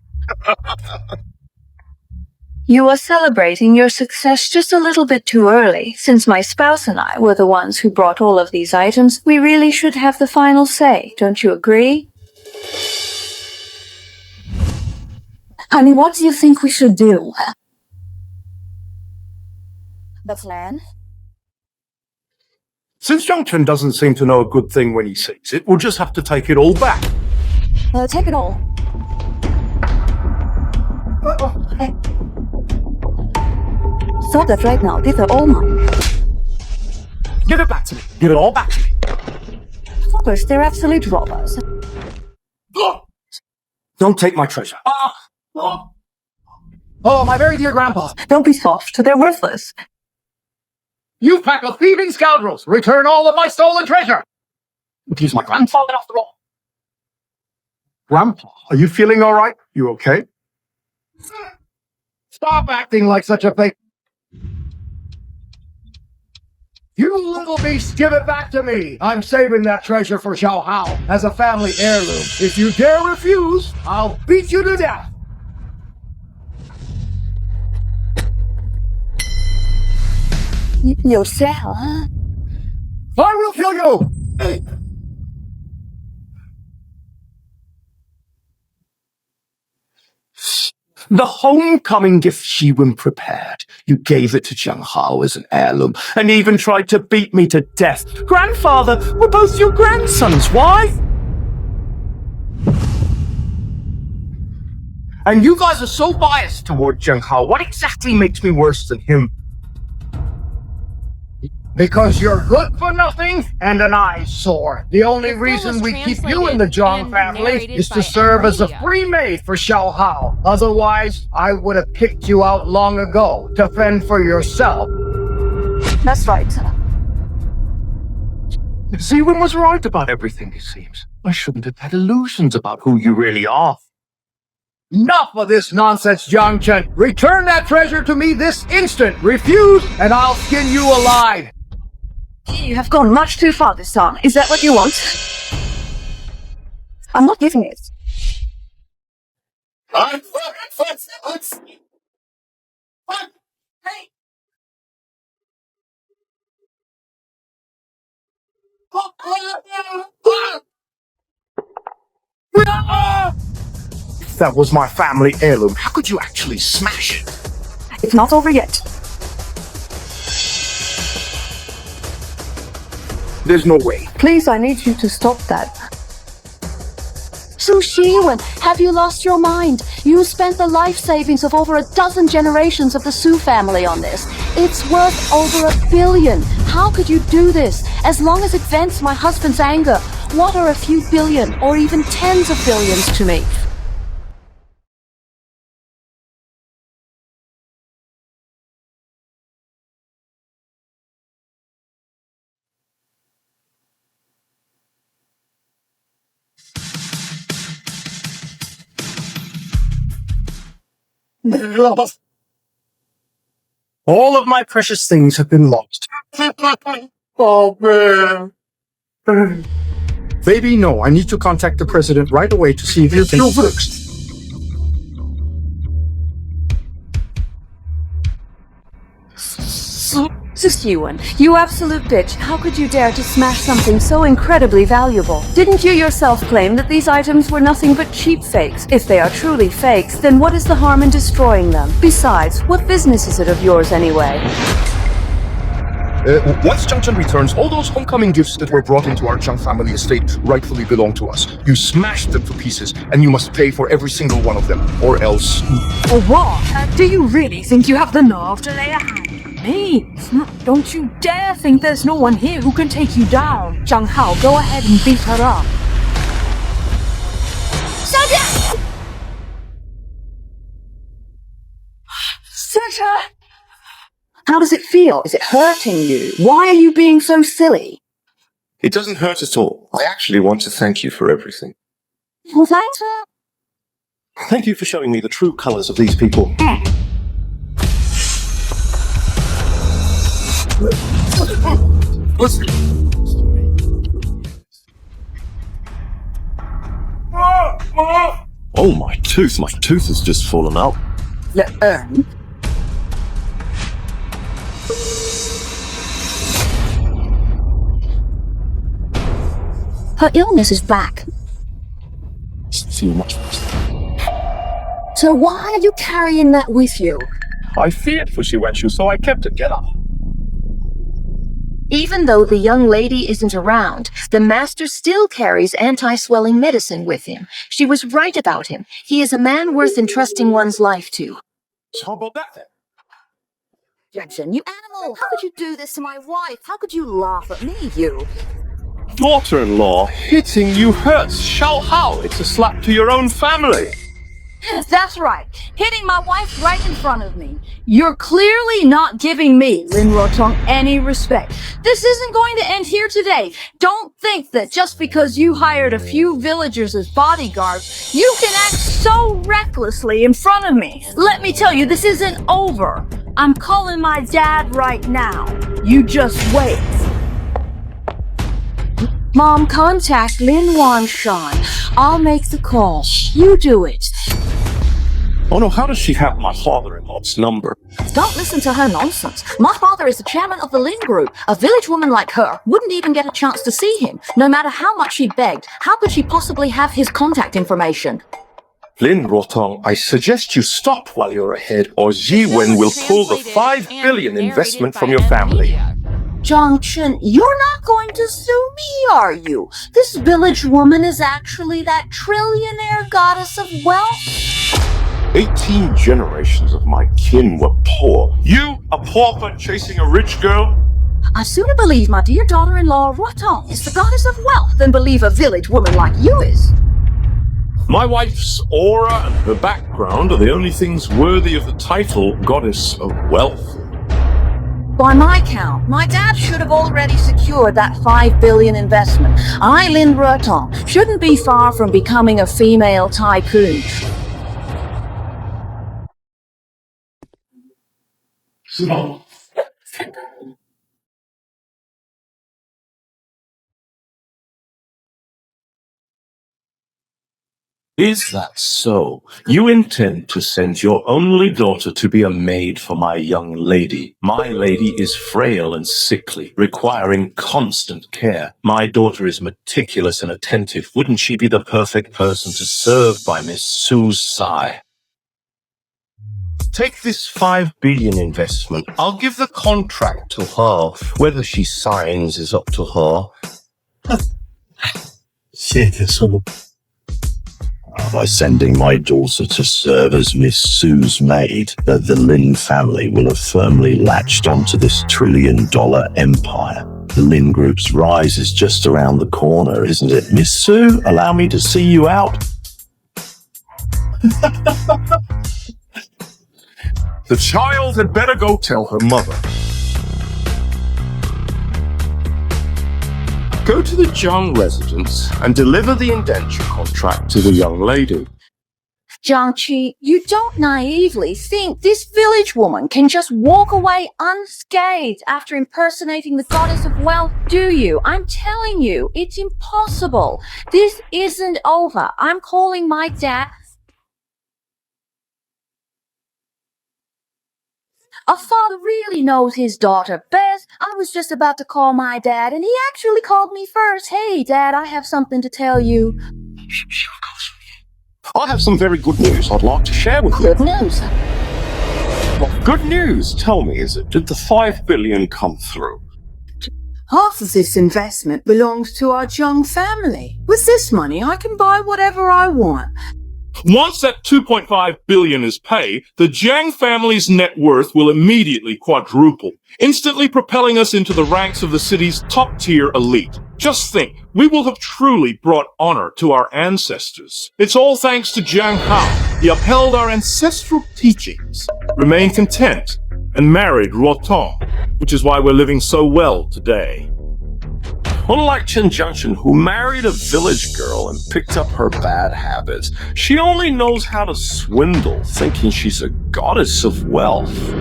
You are celebrating your success just a little bit too early. Since my spouse and I were the ones who brought all of these items, we really should have the final say. Don't you agree? Honey, what do you think we should do? The plan? Since Jiang Chen doesn't seem to know a good thing when he sees it, we'll just have to take it all back. Take it all. Okay. Stop that right now. These are all mine. Give it back to me. Give it all back to me. Of course, they're absolute robbers. Don't take my treasure. Oh, my very dear grandpa. Don't be soft. They're worthless. You pack of thieving scoundrels! Return all of my stolen treasure! He's my grandfather after all. Grandpa, are you feeling all right? You okay? Stop acting like such a fake. You little beast, give it back to me! I'm saving that treasure for Xiao Hao as a family heirloom. If you dare refuse, I'll beat you to death! Yourself, huh? I will kill you! The homecoming gift Xiwen prepared. You gave it to Jiang Hao as an heirloom, and even tried to beat me to death. Grandfather, we're both your grandsons. Why? And you guys are so biased toward Jiang Hao. What exactly makes me worse than him? Because you're good for nothing and an eyesore. The only reason we keep you in the Jiang family is to serve as a free maid for Xiao Hao. Otherwise, I would have kicked you out long ago to fend for yourself. That's right. Ziwen was right about everything, it seems. I shouldn't have had illusions about who you really are. Enough of this nonsense, Jiang Chen. Return that treasure to me this instant. Refuse, and I'll skin you alive. You have gone much too far this time. Is that what you want? I'm not giving it. Hey! That was my family heirloom. How could you actually smash it? It's not over yet. There's no way. Please, I need you to stop that. Su Shiwen, have you lost your mind? You spent the life savings of over a dozen generations of the Su family on this. It's worth over $1 billion. How could you do this? As long as it vents my husband's anger, what are a few billion or even tens of billions to me? All of my precious things have been lost. Oh, man. Baby, no. I need to contact the president right away to see if he can fix. Su Shiwen, you absolute bitch. How could you dare to smash something so incredibly valuable? Didn't you yourself claim that these items were nothing but cheap fakes? If they are truly fakes, then what is the harm in destroying them? Besides, what business is it of yours anyway? Once Jiang Chen returns, all those homecoming gifts that were brought into our Jiang family estate rightfully belong to us. You smashed them to pieces, and you must pay for every single one of them, or else... For what? Do you really think you have the nerve to lay a hand on me? Don't you dare think there's no one here who can take you down. Zhang Hao, go ahead and beat her up. Sitter! How does it feel? Is it hurting you? Why are you being so silly? It doesn't hurt at all. I actually want to thank you for everything. Well, thanks. Thank you for showing me the true colors of these people. Oh, my tooth has just fallen out. Her illness is back. See much worse. So why are you carrying that with you? I feared for Shiwenshu, so I kept it. Get up. Even though the young lady isn't around, the master still carries anti-swelling medicine with him. She was right about him. He is a man worth entrusting one's life to. So how about that then? Jackson, you animal! How could you do this to my wife? How could you laugh at me, you? Daughter-in-law, hitting you hurts. Xiao Hao, it's a slap to your own family. That's right. Hitting my wife right in front of me. You're clearly not giving me, Lin Rotong, any respect. This isn't going to end here today. Don't think that just because you hired a few villagers as bodyguards, you can act so recklessly in front of me. Let me tell you, this isn't over. I'm calling my dad right now. You just wait. Mom, contact Lin Wanshan. I'll make the call. You do it. Oh no, how does she have my father-in-law's number? Don't listen to her nonsense. My father is the chairman of the Lin Group. A village woman like her wouldn't even get a chance to see him. No matter how much she begged, how could she possibly have his contact information? Lin Rotong, I suggest you stop while you're ahead, or Jiwen will pull the 5 billion investment from your family. Jiang Chen, you're not going to sue me, are you? This village woman is actually that trillionaire goddess of wealth. 18 generations of my kin were poor. You, a pauper chasing a rich girl? I sooner believe my dear daughter-in-law Rotong is the goddess of wealth than believe a village woman like you is. My wife's aura and her background are the only things worthy of the title Goddess of Wealth. By my count, my dad should have already secured that 5 billion investment. I, Lin Rotong, shouldn't be far from becoming a female tycoon. Is that so? You intend to send your only daughter to be a maid for my young lady. My lady is frail and sickly, requiring constant care. My daughter is meticulous and attentive. Wouldn't she be the perfect person to serve by Miss Sue's side? Take this $5 billion investment. I'll give the contract to her. Whether she signs is up to her. By sending my daughter to serve as Miss Sue's maid, the Lin family will have firmly latched onto this trillion-dollar empire. The Lin Group's rise is just around the corner, isn't it? Miss Sue, allow me to see you out. The child had better go tell her mother. Go to the Jiang residence and deliver the indenture contract to the young lady. Jiang Chen, you don't naively think this village woman can just walk away unscathed after impersonating the goddess of wealth, do you? I'm telling you, it's impossible. This isn't over. I'm calling my dad. A father really knows his daughter best. I was just about to call my dad, and he actually called me first. Hey, Dad, I have something to tell you. I have some very good news I'd like to share with you. Good news. What good news? Tell me, is it? Did the $5 billion come through? Half of this investment belongs to our Jiang family. With this money, I can buy whatever I want. Once that $2.5 billion is paid, the Jiang family's net worth will immediately quadruple, instantly propelling us into the ranks of the city's top-tier elite. Just think, we will have truly brought honor to our ancestors. It's all thanks to Jiang Hao. He upheld our ancestral teachings, remained content, and married Ruo Tong, which is why we're living so well today. Unlike Jiang Chen, who married a village girl and picked up her bad habits, she only knows how to swindle, thinking she's a goddess of wealth. Father,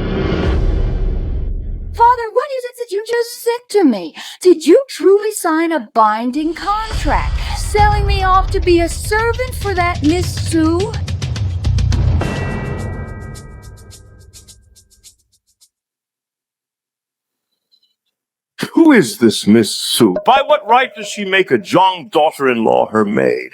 what is it that you just said to me? Did you truly sign a binding contract, selling me off to be a servant for that Miss Sue? Who is this Miss Sue? By what right does she make a Jiang daughter-in-law her maid?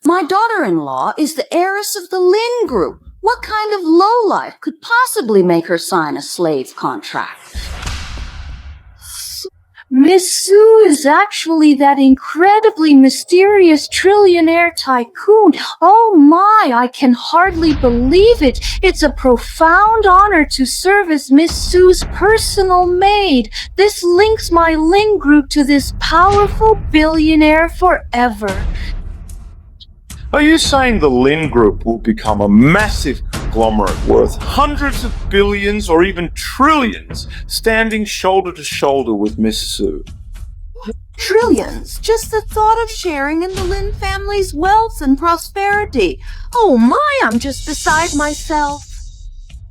My daughter-in-law is the heiress of the Lin Group. What kind of lowlife could possibly make her sign a slave contract? Miss Sue is actually that incredibly mysterious trillionaire tycoon. Oh my, I can hardly believe it. It's a profound honor to serve as Miss Sue's personal maid. This links my Lin Group to this powerful billionaire forever. Are you saying the Lin Group will become a massive conglomerate worth hundreds of billions or even trillions, standing shoulder to shoulder with Miss Sue? Trillions. Just the thought of sharing in the Lin family's wealth and prosperity. Oh my, I'm just beside myself.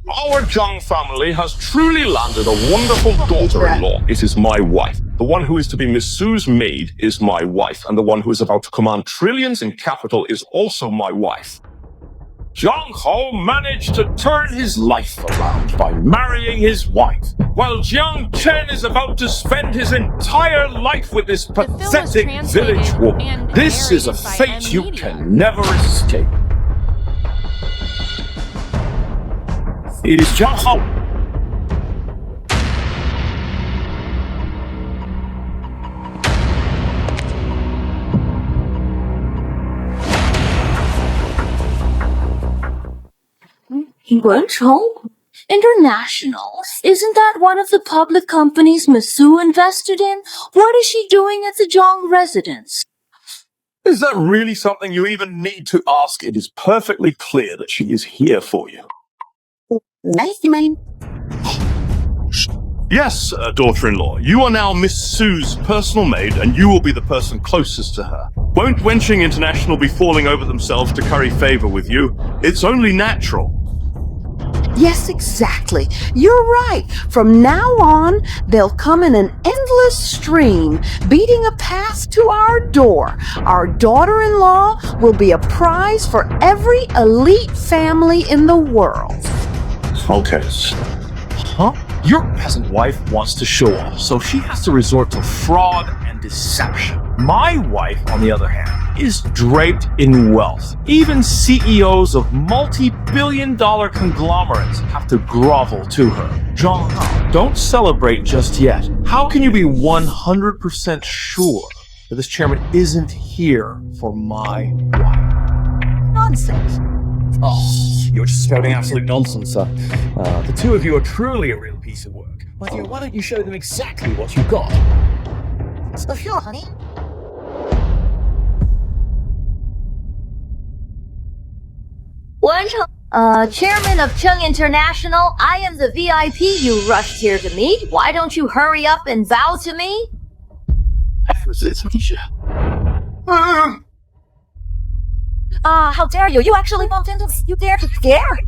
Our Jiang family has truly landed a wonderful daughter-in-law. It is my wife. The one who is to be Miss Sue's maid is my wife, and the one who is about to command trillions in capital is also my wife. Jiang Hao managed to turn his life around by marrying his wife, while Jiang Chen is about to spend his entire life with this pathetic village woman. This is a fate you can never escape. It is Jiang Hao. Guangzhou International. Isn't that one of the public companies Miss Sue invested in? What is she doing at the Jiang residence? Is that really something you even need to ask? It is perfectly clear that she is here for you. Yes, daughter-in-law, you are now Miss Sue's personal maid, and you will be the person closest to her. Won't Wenching International be falling over themselves to curry favor with you? It's only natural. Yes, exactly. You're right. From now on, they'll come in an endless stream, beating a path to our door. Our daughter-in-law will be a prize for every elite family in the world. Okay. Huh? Your peasant wife wants to show off, so she has to resort to fraud and deception. My wife, on the other hand, is draped in wealth. Even CEOs of multi-billion-dollar conglomerates have to grovel to her. John, don't celebrate just yet. How can you be 100% sure that this chairman isn't here for my wife? Nonsense. Oh, you're just spouting absolute nonsense, sir. The two of you are truly a real piece of work. My dear, why don't you show them exactly what you've got? So sure, honey. Chairman of Cheng International, I am the VIP you rushed here to meet. Why don't you hurry up and bow to me? How dare you? You actually bumped into me. You dare to scare?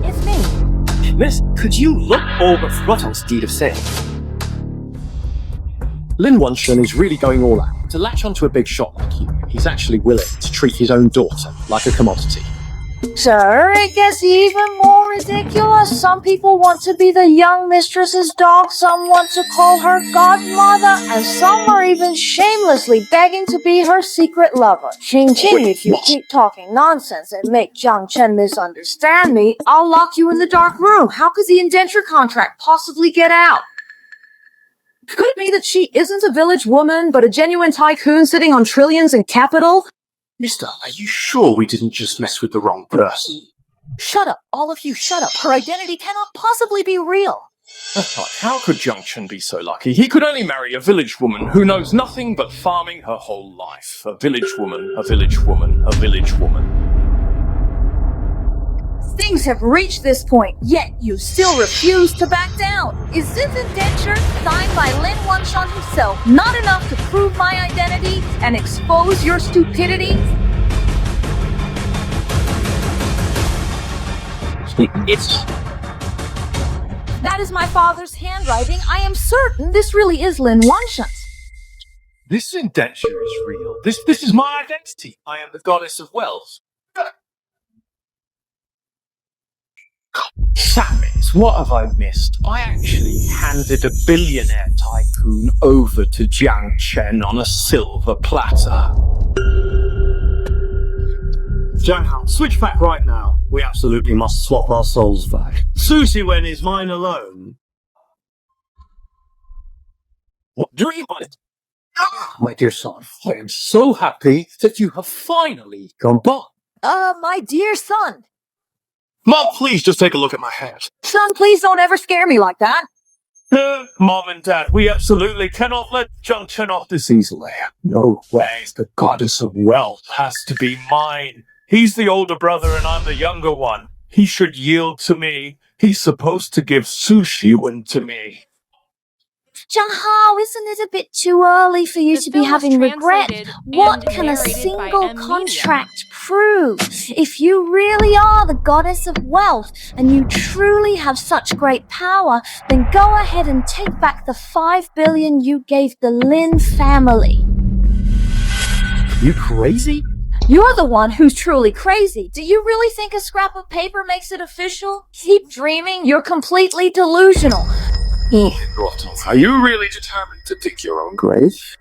It's me. Miss, could you look over Throtto's deed of sale? Lin Wenshan is really going all out. To latch onto a big shot like you, he's actually willing to treat his own daughter like a commodity. Sir, it gets even more ridiculous. Some people want to be the young mistress's dog, some want to call her godmother, and some are even shamelessly begging to be her secret lover. Ching Ching, if you keep talking nonsense and make Jiang Chen misunderstand me, I'll lock you in the dark room. How could the indenture contract possibly get out? Could it be that she isn't a village woman, but a genuine tycoon sitting on trillions in capital? Mister, are you sure we didn't just mess with the wrong person? Shut up. All of you shut up. Her identity cannot possibly be real. How could Jiang Chen be so lucky? He could only marry a village woman who knows nothing but farming her whole life. A village woman, a village woman, a village woman. Things have reached this point, yet you still refuse to back down. Is this indenture, signed by Lin Wenshan himself, not enough to prove my identity and expose your stupidity? That is my father's handwriting. I am certain this really is Lin Wenshan's. This indenture is real. This is my identity. I am the goddess of wealth. Sammits, what have I missed? I actually handed a billionaire tycoon over to Jiang Chen on a silver platter. Jiang Hao, switch back right now. We absolutely must swap our souls back. Sushi Wen is mine alone. What do you want it? My dear son, I am so happy that you have finally come back. My dear son. Mom, please just take a look at my hat. Son, please don't ever scare me like that. Mom and Dad, we absolutely cannot let Jiang Chen off this easily. No way. The goddess of wealth has to be mine. He's the older brother and I'm the younger one. He should yield to me. He's supposed to give Sushi Wen to me. Jiang Hao, isn't it a bit too early for you to be having regret? What can a single contract prove? If you really are the goddess of wealth, and you truly have such great power, then go ahead and take back the 5 billion you gave the Lin family. You crazy? You're the one who's truly crazy. Do you really think a scrap of paper makes it official? Keep dreaming. You're completely delusional. Are you really determined to dig your own grave?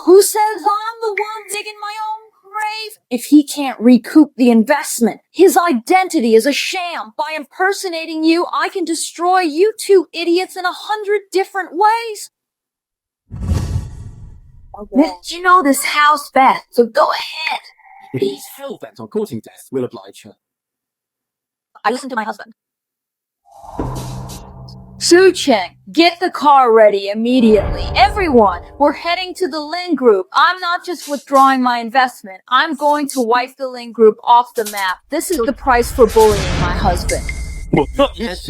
Who says I'm the one digging my own grave? If he can't recoup the investment, his identity is a sham. By impersonating you, I can destroy you two idiots in 100 different ways. You know this house best, so go ahead. If he's hell-bent on courting death, we'll oblige her. I listen to my husband. Su Cheng, get the car ready immediately. Everyone, we're heading to the Lin Group. I'm not just withdrawing my investment. I'm going to wipe the Lin Group off the map. This is the price for bullying my husband. Yes.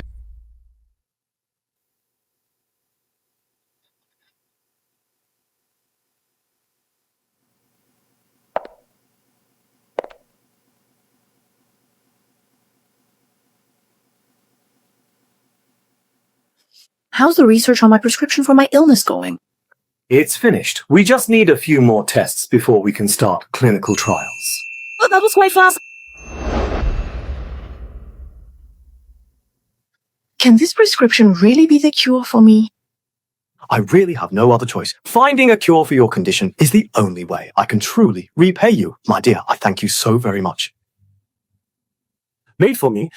How's the research on my prescription for my illness going? It's finished. We just need a few more tests before we can start clinical trials. Oh, that was quite fast. Can this prescription really be the cure for me? I really have no other choice. Finding a cure for your condition is the only way I can truly repay you. My dear, I thank you so very much. Made for me.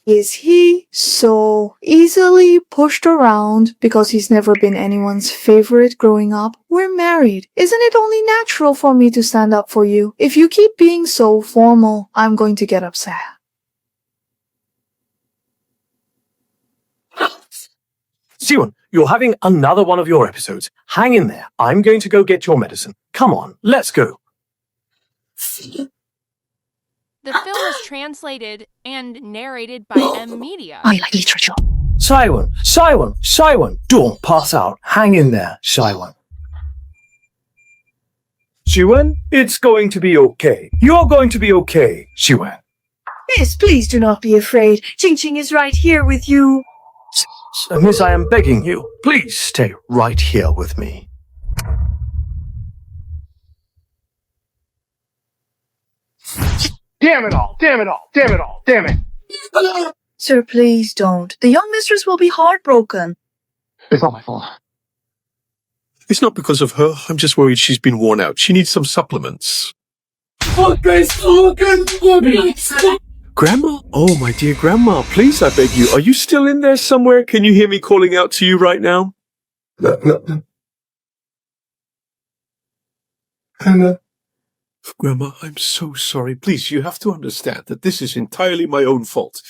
Is he so easily pushed around because he's never been anyone's favorite growing up? We're married. Isn't it only natural for me to stand up for you? If you keep being so formal, I'm going to get upset. Siwon, you're having another one of your episodes. Hang in there. I'm going to go get your medicine. Come on, let's go. The film was translated and narrated by M Media. I like literature. Siwon, don't pass out. Hang in there, Siwon. Siwon, it's going to be okay. You're going to be okay, Siwon. Yes, please do not be afraid. Ching is right here with you. Miss, I am begging you, please stay right here with me. Damn it all! Damn it all! Damn it all! Damn it! Sir, please don't. The young mistress will be heartbroken. It's not my fault. It's not because of her. I'm just worried she's been worn out. She needs some supplements. Grandma? Oh, my dear grandma, please, I beg you. Are you still in there somewhere? Can you hear me calling out to you right now? Grandma, I'm so sorry. Please, you have to understand that this is entirely my own fault.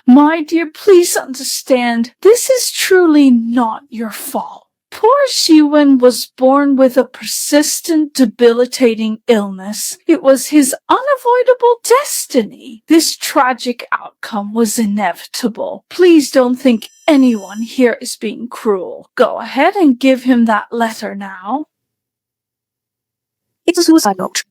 My dear, please understand. This is truly not your fault. Poor Siwon was born with a persistent, debilitating illness. It was his unavoidable destiny. This tragic outcome was inevitable. Please don't think anyone here is being cruel. Go ahead and give him that letter now. It's a suicide note.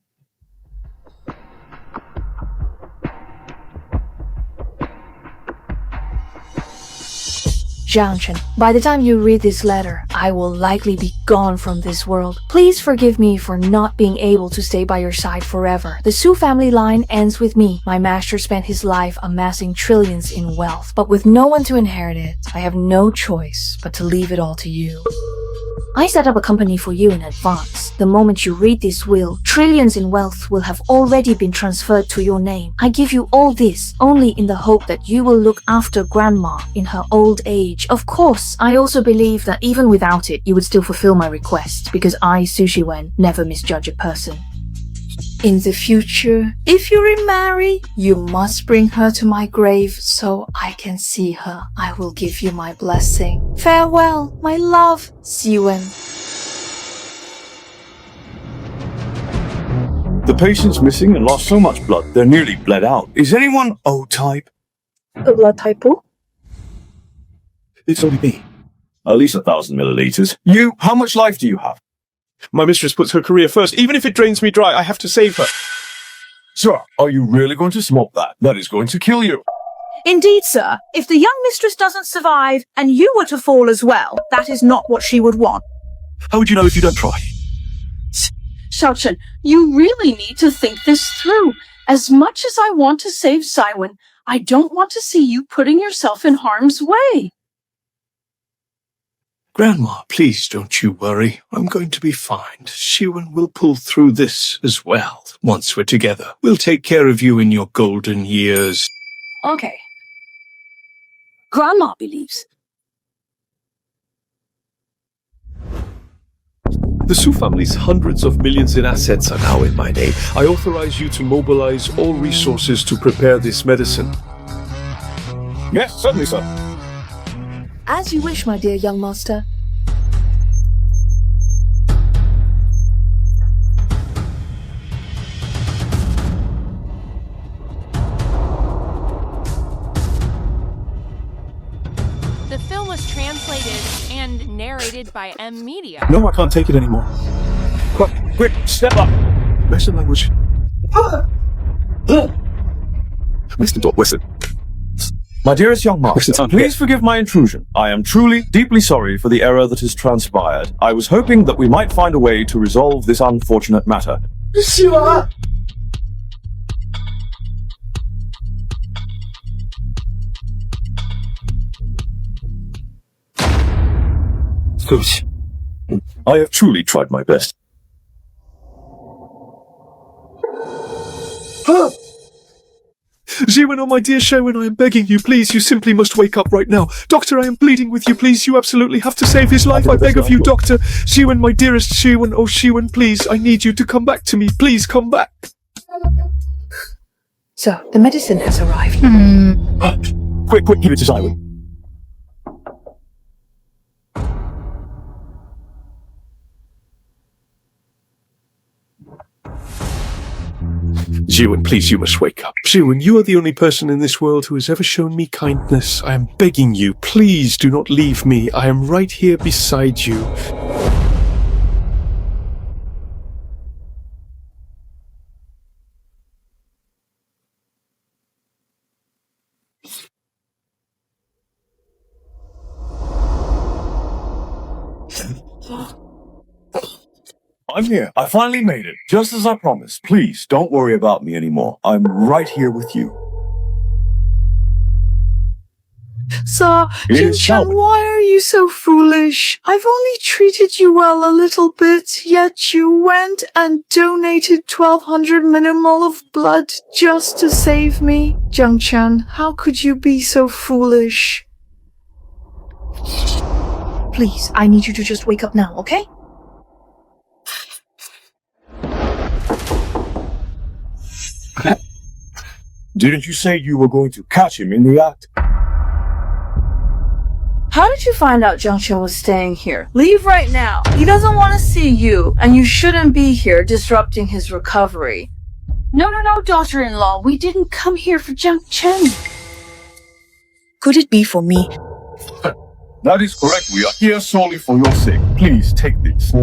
Jiang Chen, by the time you read this letter, I will likely be gone from this world. Please forgive me for not being able to stay by your side forever. The Su family line ends with me. My master spent his life amassing trillions in wealth, but with no one to inherit it, I have no choice but to leave it all to you. I set up a company for you in advance. The moment you read this will, trillions in wealth will have already been transferred to your name. I give you all this only in the hope that you will look after Grandma in her old age. Of course, I also believe that even without it, you would still fulfill my request, because I, Sushi Wen, never misjudge a person. In the future, if you remarry, you must bring her to my grave so I can see her. I will give you my blessing. Farewell, my love, Siwon. The patient's missing and lost so much blood, they're nearly bled out. Is anyone O-type? A blood type who? It's only me. At least 1,000 milliliters. You, how much life do you have? My mistress puts her career first. Even if it drains me dry, I have to save her. Sir, are you really going to smoke that? That is going to kill you. Indeed, sir. If the young mistress doesn't survive, and you were to fall as well, that is not what she would want. How would you know if you don't try? Xiao Chen, you really need to think this through. As much as I want to save Siwon, I don't want to see you putting yourself in harm's way. Grandma, please don't you worry. I'm going to be fine. Siwon will pull through this as well. Once we're together, we'll take care of you in your golden years. Okay. Grandma believes. The Su family's hundreds of millions in assets are now in my name. I authorize you to mobilize all resources to prepare this medicine. Yes, certainly, sir. As you wish, my dear young master. The film was translated and narrated by M Media. No, I can't take it anymore. Quick, step up. Western language. Mr. Western. My dearest young master, please forgive my intrusion. I am truly, deeply sorry for the error that has transpired. I was hoping that we might find a way to resolve this unfortunate matter. Monsieur! I have truly tried my best. Jiwen, oh my dear Sherwin, I am begging you, please, you simply must wake up right now. Doctor, I am pleading with you, please, you absolutely have to save his life, I beg of you, Doctor. Jiwen, my dearest Jiwen, oh Jiwen, please, I need you to come back to me, please come back. So, the medicine has arrived. Quick, give it to Jiwen. Jiwen, please, you must wake up. Jiwen, you are the only person in this world who has ever shown me kindness. I am begging you, please do not leave me. I am right here beside you. I'm here. I finally made it. Just as I promised. Please, don't worry about me anymore. I'm right here with you. So, Jiang Chen, why are you so foolish? I've only treated you well a little bit, yet you went and donated 1200 millimol of blood just to save me. Jiang Chen, how could you be so foolish? Please, I need you to just wake up now, okay? Didn't you say you were going to catch him in the act? How did you find out Jiang Chen was staying here? Leave right now. He doesn't want to see you, and you shouldn't be here disrupting his recovery. No, daughter-in-law. We didn't come here for Jiang Chen. Could it be for me? That is correct. We are here solely for your sake. Please take this.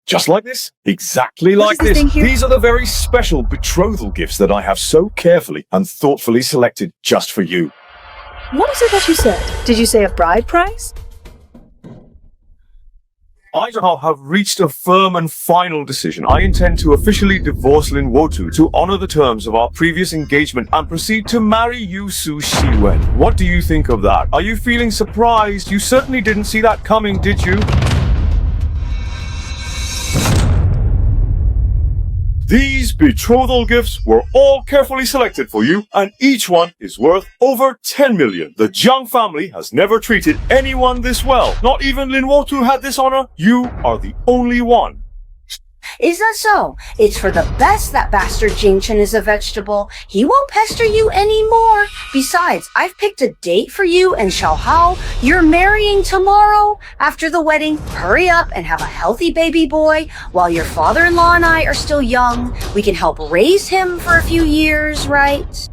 Just like this? Exactly like this. These are the very special betrothal gifts that I have so carefully and thoughtfully selected just for you. What is it that you said? Did you say a bride price? I now have reached a firm and final decision. I intend to officially divorce Lin Wotu to honor the terms of our previous engagement and proceed to marry Yu Su Shiwen. What do you think of that? Are you feeling surprised? You certainly didn't see that coming, did you? These betrothal gifts were all carefully selected for you, and each one is worth over 10 million. The Jiang family has never treated anyone this well. Not even Lin Wotu had this honor. You are the only one. Is that so? It's for the best that bastard Jiang Chen is a vegetable. He won't pester you anymore. Besides, I've picked a date for you and Xiao Hao. You're marrying tomorrow. After the wedding, hurry up and have a healthy baby boy. While your father-in-law and I are still young, we can help raise him for a few years, right?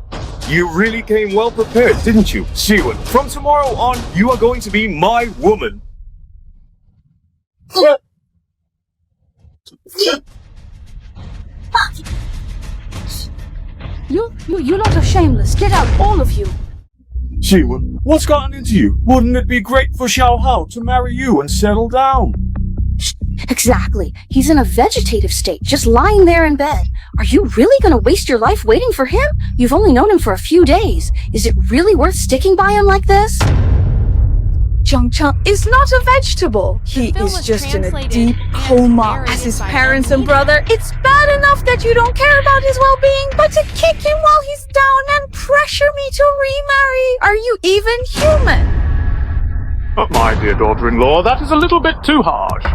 You really came well prepared, didn't you, Siwen? From tomorrow on, you are going to be my woman. You lot are shameless. Get out, all of you. Jiwen, what's gotten into you? Wouldn't it be great for Xiao Hao to marry you and settle down? Exactly. He's in a vegetative state, just lying there in bed. Are you really going to waste your life waiting for him? You've only known him for a few days. Is it really worth sticking by him like this? Jiang Chen is not a vegetable. He is just in a deep coma as his parents and brother. It's bad enough that you don't care about his well-being, but to kick him while he's down and pressure me to remarry. Are you even human? My dear daughter-in-law, that is a little bit too harsh.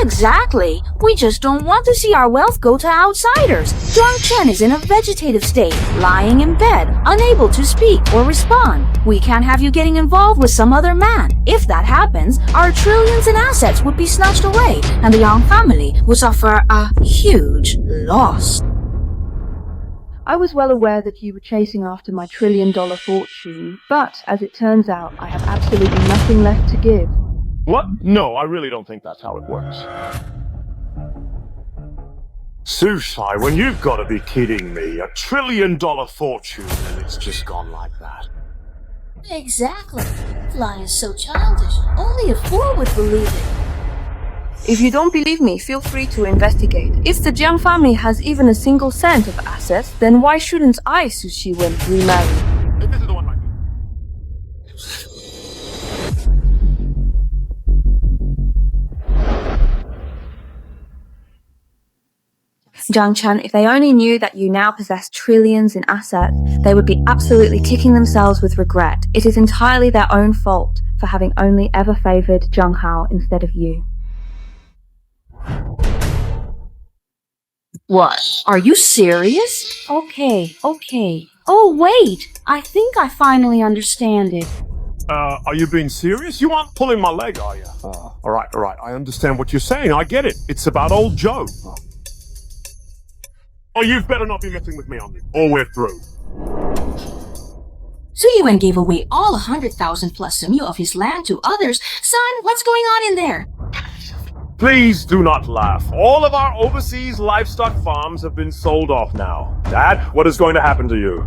Exactly. We just don't want to see our wealth go to outsiders. Jiang Chen is in a vegetative state, lying in bed, unable to speak or respond. We can't have you getting involved with some other man. If that happens, our trillions in assets would be snatched away, and the Yang family would suffer a huge loss. I was well aware that you were chasing after my trillion-dollar fortune, but as it turns out, I have absolutely nothing left to give. What? No, I really don't think that's how it works. Sushi, when you've got to be kidding me. $1 trillion fortune and it's just gone like that. Exactly. Fly is so childish. Only a fool would believe it. If you don't believe me, feel free to investigate. If the Jiang family has even a single cent of assets, then why shouldn't I, Su Shiwen, remarry? This is the one right Jiang Chen, if they only knew that you now possess trillions in assets, they would be absolutely kicking themselves with regret. It is entirely their own fault for having only ever favored Zhang Hao instead of you. What? Are you serious? Okay. Oh, wait. I think I finally understand it. Are you being serious? You aren't pulling my leg, are you? All right. I understand what you're saying. I get it. It's about old Joe. Oh, you've better not be messing with me on this, or we're through. Su Yuan gave away all 100,000 plus Semu of his land to others. Son, what's going on in there? Please do not laugh. All of our overseas livestock farms have been sold off now. Dad, what is going to happen to you?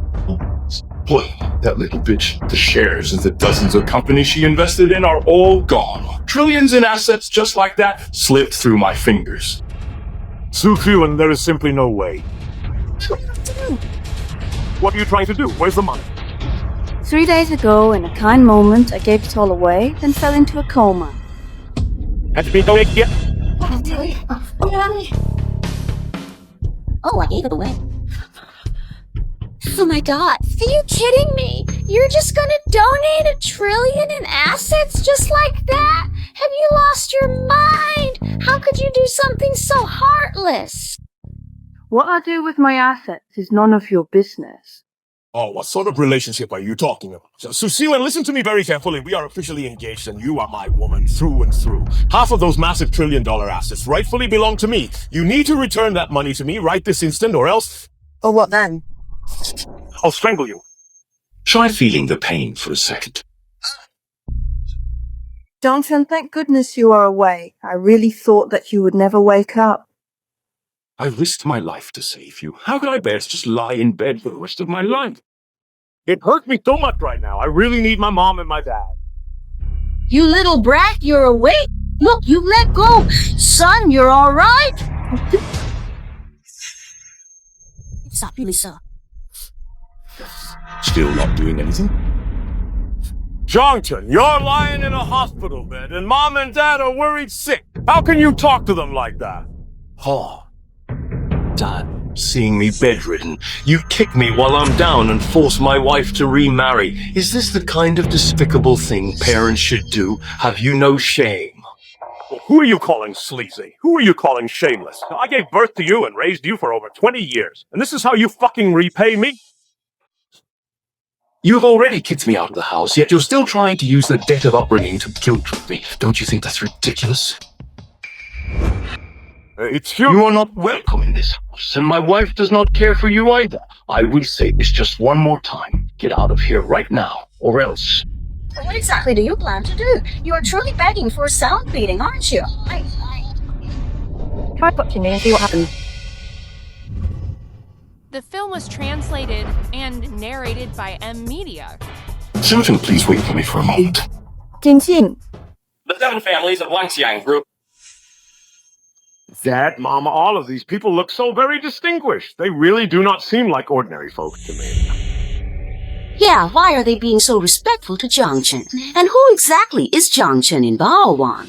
Boy, that little bitch. The shares of the dozens of companies she invested in are all gone. Trillions in assets just like that slipped through my fingers. Su Qian, there is simply no way. What are you trying to do? Where's the money? 3 days ago, in a kind moment, I gave it all away, then fell into a coma. Has it been donated yet? Oh, I gave it away. Oh my god, are you kidding me? You're just gonna donate $1 trillion in assets just like that? Have you lost your mind? How could you do something so heartless? What I do with my assets is none of your business. Oh, what sort of relationship are you talking about? So, Siwen, listen to me very carefully. We are officially engaged and you are my woman through and through. Half of those massive $1 trillion assets rightfully belong to me. You need to return that money to me right this instant or else... Or what then? I'll strangle you. Try feeling the pain for a second. Johnson, thank goodness you are away. I really thought that you would never wake up. I risked my life to save you. How could I bear to just lie in bed for the rest of my life? It hurts me so much right now. I really need my mom and my dad. You little brat, you're awake. Look, you let go. Son, you're all right. Stop, Lisa. Still not doing anything? Jiang Chen, you're lying in a hospital bed and mom and dad are worried sick. How can you talk to them like that? Oh. Dad, seeing me bedridden, you kick me while I'm down and force my wife to remarry. Is this the kind of despicable thing parents should do? Have you no shame? Well, who are you calling sleazy? Who are you calling shameless? I gave birth to you and raised you for over 20 years. And this is how you fucking repay me? You've already kicked me out of the house, yet you're still trying to use the debt of upbringing to guilt-trip me. Don't you think that's ridiculous? It's you. You are not welcome in this house, and my wife does not care for you either. I will say this just one more time. Get out of here right now, or else... What exactly do you plan to do? You are truly begging for a sound beating, aren't you? Try watching me and see what happens. The film was translated and narrated by M Media. Susan, please wait for me for a moment. Jing. The 7 families of Xiang Group. Dad, Mama, all of these people look so very distinguished. They really do not seem like ordinary folk to me. Yeah, why are they being so respectful to Jiang Chen? And who exactly is Jiang Chen in Baowan?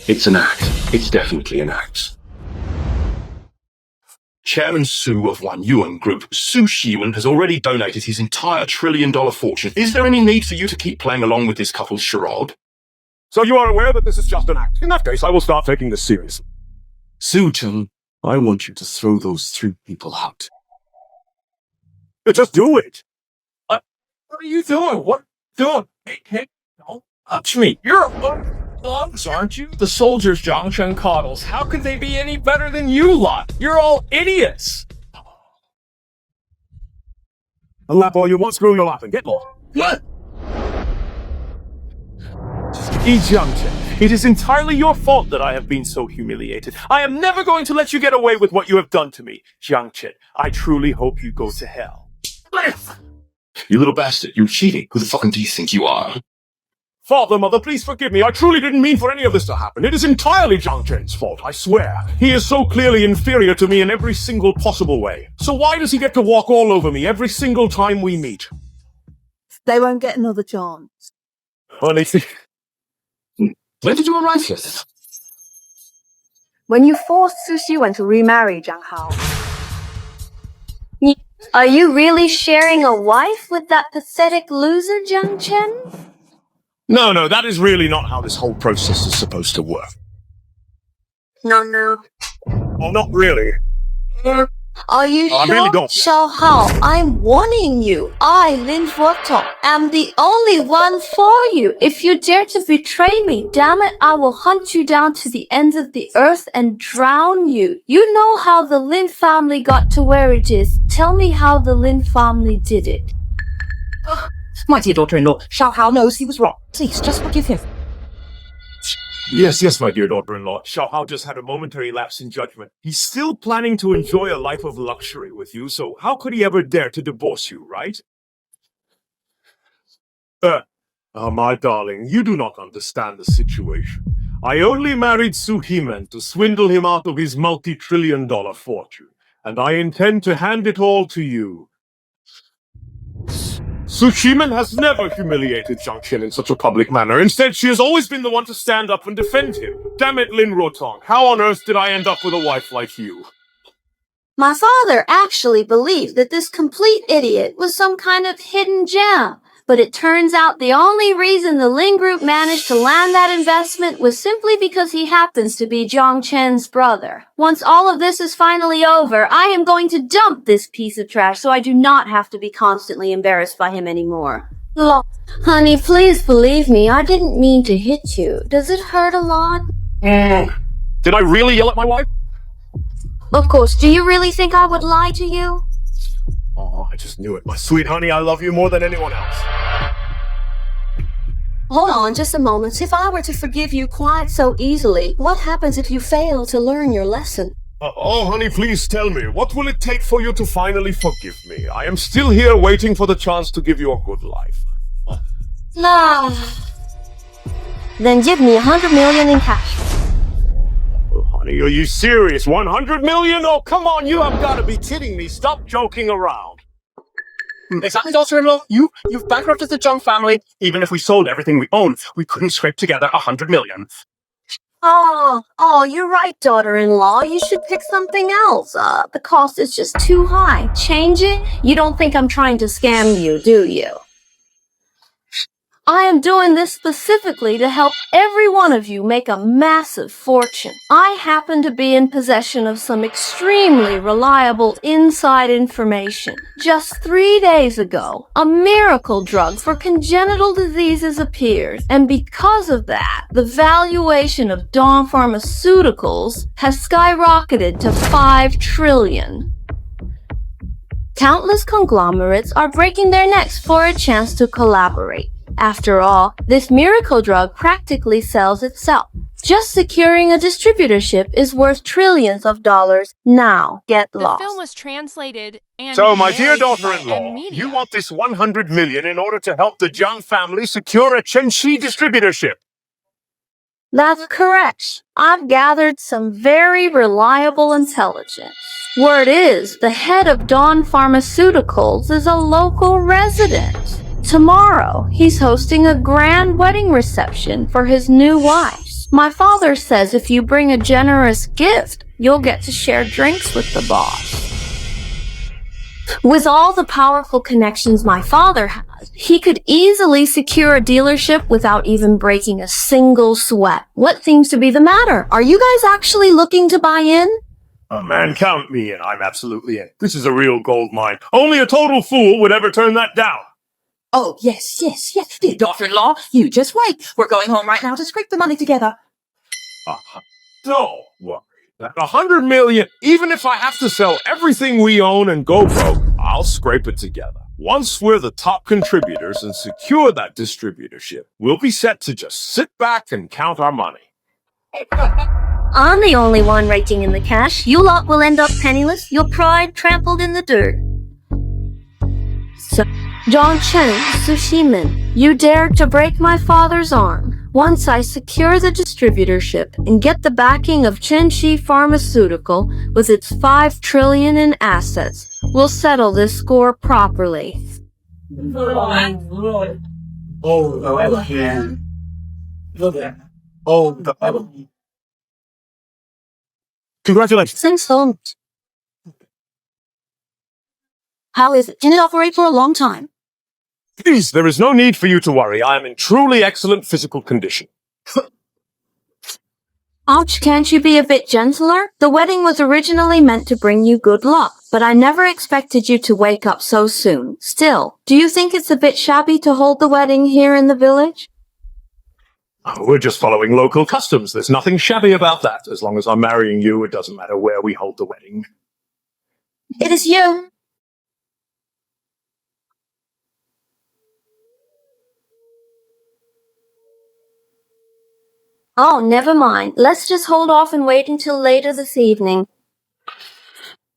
It's an act. It's definitely an act. Chairman Su of Wan Yuan Group, Su Shiwen, has already donated his entire $1 trillion fortune. Is there any need for you to keep playing along with this couple's charade? So you are aware that this is just an act. In that case, I will start taking this seriously. Su Chen, I want you to throw those 3 people out. Just do it. What are you doing? What are you doing? Hey, don't touch me. You're thugs, aren't you? The soldiers Jiang Chen coddles. How could they be any better than you lot? You're all idiots. A lap all you want, screw your lap and get lost. What? Jiang Chen, It is entirely your fault that I have been so humiliated. I am never going to let you get away with what you have done to me, Jiang Chen. I truly hope you go to hell. You little bastard, you're cheating. Who the fuck do you think you are? Father, Mother, please forgive me. I truly didn't mean for any of this to happen. It is entirely Jiang Chen's fault, I swear. He is so clearly inferior to me in every single possible way. So why does he get to walk all over me every single time we meet? They won't get another chance. Honey, When did you arrive here? When you forced Su Xiwen to remarry Jiang Hao. Are you really sharing a wife with that pathetic loser, Jiang Chen? No, that is really not how this whole process is supposed to work. No. Oh, not really. Are you I sure? really don't. Xiao Hao, I'm warning you. I, Lin Huotong, am the only one for you. If you dare to betray me, damn it, I will hunt you down to the ends of the earth and drown you. You know how the Lin family got to where it is. Tell me how the Lin family did it. My dear daughter-in-law, Xiao Hao knows he was wrong. Please, just forgive him. Yes, my dear daughter-in-law. Xiao Hao just had a momentary lapse in judgment. He's still planning to enjoy a life of luxury with you, so how could he ever dare to divorce you, right? My darling, you do not understand the situation. I only married Su Himen to swindle him out of his multi-trillion-dollar fortune, and I intend to hand it all to you. Su Himen has never humiliated Jiang Chen in such a public manner. Instead, she has always been the one to stand up and defend him. Damn it, Lin Rotong. How on earth did I end up with a wife like you? My father actually believed that this complete idiot was some kind of hidden gem. But it turns out the only reason the Lin Group managed to land that investment was simply because he happens to be Jiang Chen's brother. Once all of this is finally over, I am going to dump this piece of trash so I do not have to be constantly embarrassed by him anymore. Honey, please believe me, I didn't mean to hit you. Does it hurt a lot? Did I really yell at my wife? Of course, do you really think I would lie to you? Oh, I just knew it. My sweet honey, I love you more than anyone else. Hold on just a moment. If I were to forgive you quite so easily, what happens if you fail to learn your lesson? Oh, honey, please tell me. What will it take for you to finally forgive me? I am still here waiting for the chance to give you a good life. Then give me 100 million in cash. Oh, honey, are you serious? 100 million? Oh, come on, you have got to be kidding me. Stop joking around. Exactly, daughter-in-law. You've bankrupted the Jiang family. Even if we sold everything we own, we couldn't scrape together 100 million. Oh, you're right, daughter-in-law. You should pick something else. The cost is just too high. Change it? You don't think I'm trying to scam you, do you? I am doing this specifically to help every one of you make a massive fortune. I happen to be in possession of some extremely reliable inside information. Just 3 days ago, a miracle drug for congenital diseases appeared, and because of that, the valuation of Dawn Pharmaceuticals has skyrocketed to 5 trillion. Countless conglomerates are breaking their necks for a chance to collaborate. After all, this miracle drug practically sells itself. Just securing a distributorship is worth trillions of dollars. Now, get lost. The film was translated and So, my dear narrated by daughter-in-law, media. you want this 100 million in order to help the Jiang family secure a Chenxi distributorship. That's correct. I've gathered some very reliable intelligence. Word is, the head of Dawn Pharmaceuticals is a local resident. Tomorrow, he's hosting a grand wedding reception for his new wife. My father says if you bring a generous gift, you'll get to share drinks with the boss. With all the powerful connections my father has, he could easily secure a dealership without even breaking a single sweat. What seems to be the matter? Are you guys actually looking to buy in? Man, count me in. I'm absolutely in. This is a real gold mine. Only a total fool would ever turn that down. Oh, yes. Dear daughter-in-law, you just wait. We're going home right now to scrape the money together. Don't worry. That 100 million, even if I have to sell everything we own and go broke, I'll scrape it together. Once we're the top contributors and secure that distributorship, we'll be set to just sit back and count our money. I'm the only one raking in the cash. You lot will end up penniless, your pride trampled in the dirt. So, Jiang Chen, Sushiman, you dared to break my father's arm. Once I secure the distributorship and get the backing of Chenxi Pharmaceutical with its 5 trillion in assets, we'll settle this score properly. Congratulations. Thanks so much. How is it? Can it operate for a long time? Please, there is no need for you to worry. I am in truly excellent physical condition. Ouch, can't you be a bit gentler? The wedding was originally meant to bring you good luck, but I never expected you to wake up so soon. Still, do you think it's a bit shabby to hold the wedding here in the village? Oh, we're just following local customs. There's nothing shabby about that. As long as I'm marrying you, it doesn't matter where we hold the wedding. It is you. Oh, never mind. Let's just hold off and wait until later this evening.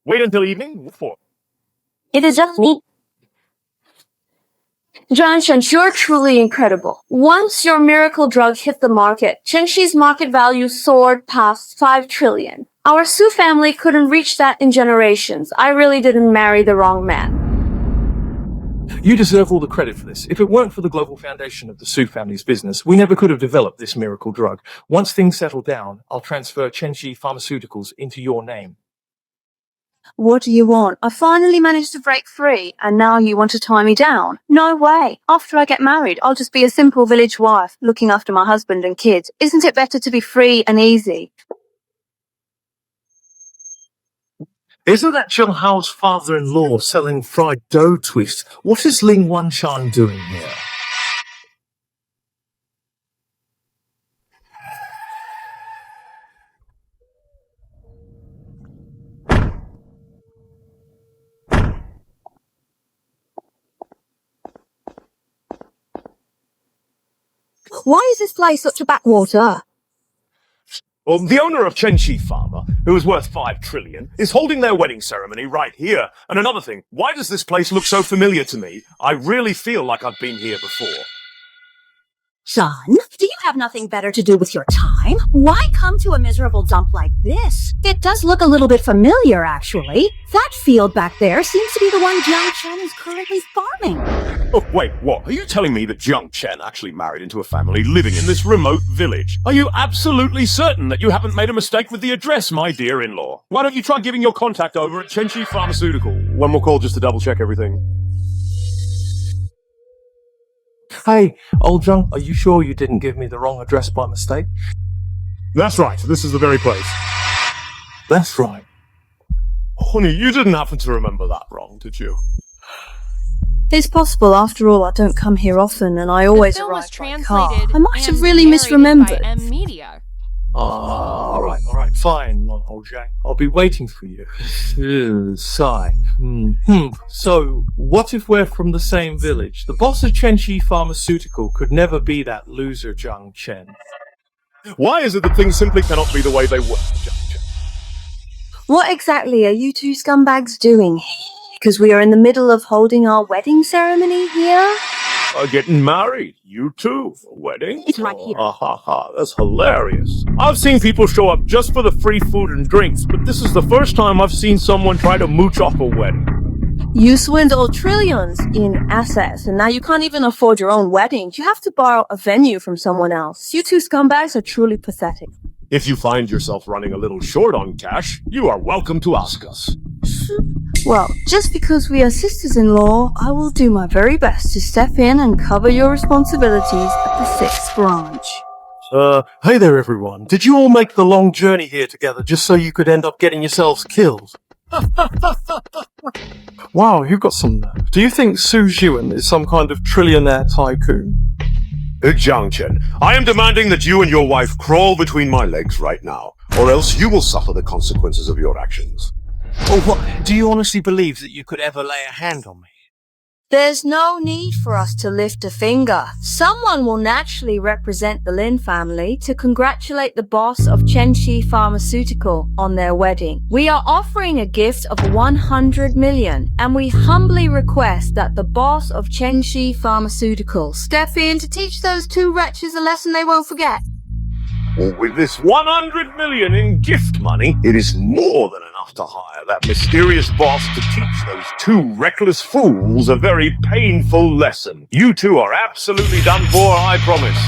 Wait until evening? What for? It is just me. Jiang Chen, you're truly incredible. Once your miracle drug hit the market, Chenxi's market value soared past 5 trillion. Our Su family couldn't reach that in generations. I really didn't marry the wrong man. You deserve all the credit for this. If it weren't for the global foundation of the Su family's business, we never could have developed this miracle drug. Once things settle down, I'll transfer Chenxi Pharmaceuticals into your name. What do you want? I finally managed to break free, and now you want to tie me down? No way. After I get married, I'll just be a simple village wife, looking after my husband and kids. Isn't it better to be free and easy? Isn't that Zheng Hao's father-in-law selling fried dough twists? What is Ling Wanshan doing here? Why is this place such a backwater? Well, the owner of Chenxi Pharma, who is worth 5 trillion, is holding their wedding ceremony right here. And another thing, why does this place look so familiar to me? I really feel like I've been here before. Son, do you have nothing better to do with your time? Why come to a miserable dump like this? It does look a little bit familiar, actually. That field back there seems to be the one Jiang Chen is currently farming. Oh, wait, what? Are you telling me that Jiang Chen actually married into a family living in this remote village? Are you absolutely certain that you haven't made a mistake with the address, my dear in-law? Why don't you try giving your contact over at Chenxi Pharmaceutical? One more call just to double-check everything. Hey, old Zheng, are you sure you didn't give me the wrong address by mistake? That's right, this is the very place. That's right. Honey, you didn't happen to remember that wrong, did you? It's possible. After all, I don't come here often, and I always arrive by car. I might have really misremembered. All right, fine, old Zhang. I'll be waiting for you. Sigh. So, what if we're from the same village? The boss of Chenxi Pharmaceutical could never be that loser Jiang Chen. Why is it that things simply cannot be the way they were, Jiang Chen? What exactly are you two scumbags doing here? Because we are in the middle of holding our wedding ceremony here? Getting married. You too. A wedding? It's right here. That's hilarious. I've seen people show up just for the free food and drinks, but this is the first time I've seen someone try to mooch off a wedding. You swindled trillions in assets, and now you can't even afford your own wedding. You have to borrow a venue from someone else. You two scumbags are truly pathetic. If you find yourself running a little short on cash, you are welcome to ask us. Well, just because we are sisters-in-law, I will do my very best to step in and cover your responsibilities at the 6th branch. Hey there everyone. Did you all make the long journey here together just so you could end up getting yourselves killed? Wow, you've got some nerve. Do you think Su Jiwen is some kind of trillionaire tycoon? Jiang Chen, I am demanding that you and your wife crawl between my legs right now, or else you will suffer the consequences of your actions. Or what? Do you honestly believe that you could ever lay a hand on me? There's no need for us to lift a finger. Someone will naturally represent the Lin family to congratulate the boss of Chenxi Pharmaceutical on their wedding. We are offering a gift of 100 million, and we humbly request that the boss of Chenxi Pharmaceutical step in to teach those two wretches a lesson they won't forget. With this 100 million in gift money, it is more than enough to hire that mysterious boss to teach those two reckless fools a very painful lesson. You two are absolutely done for, I promise.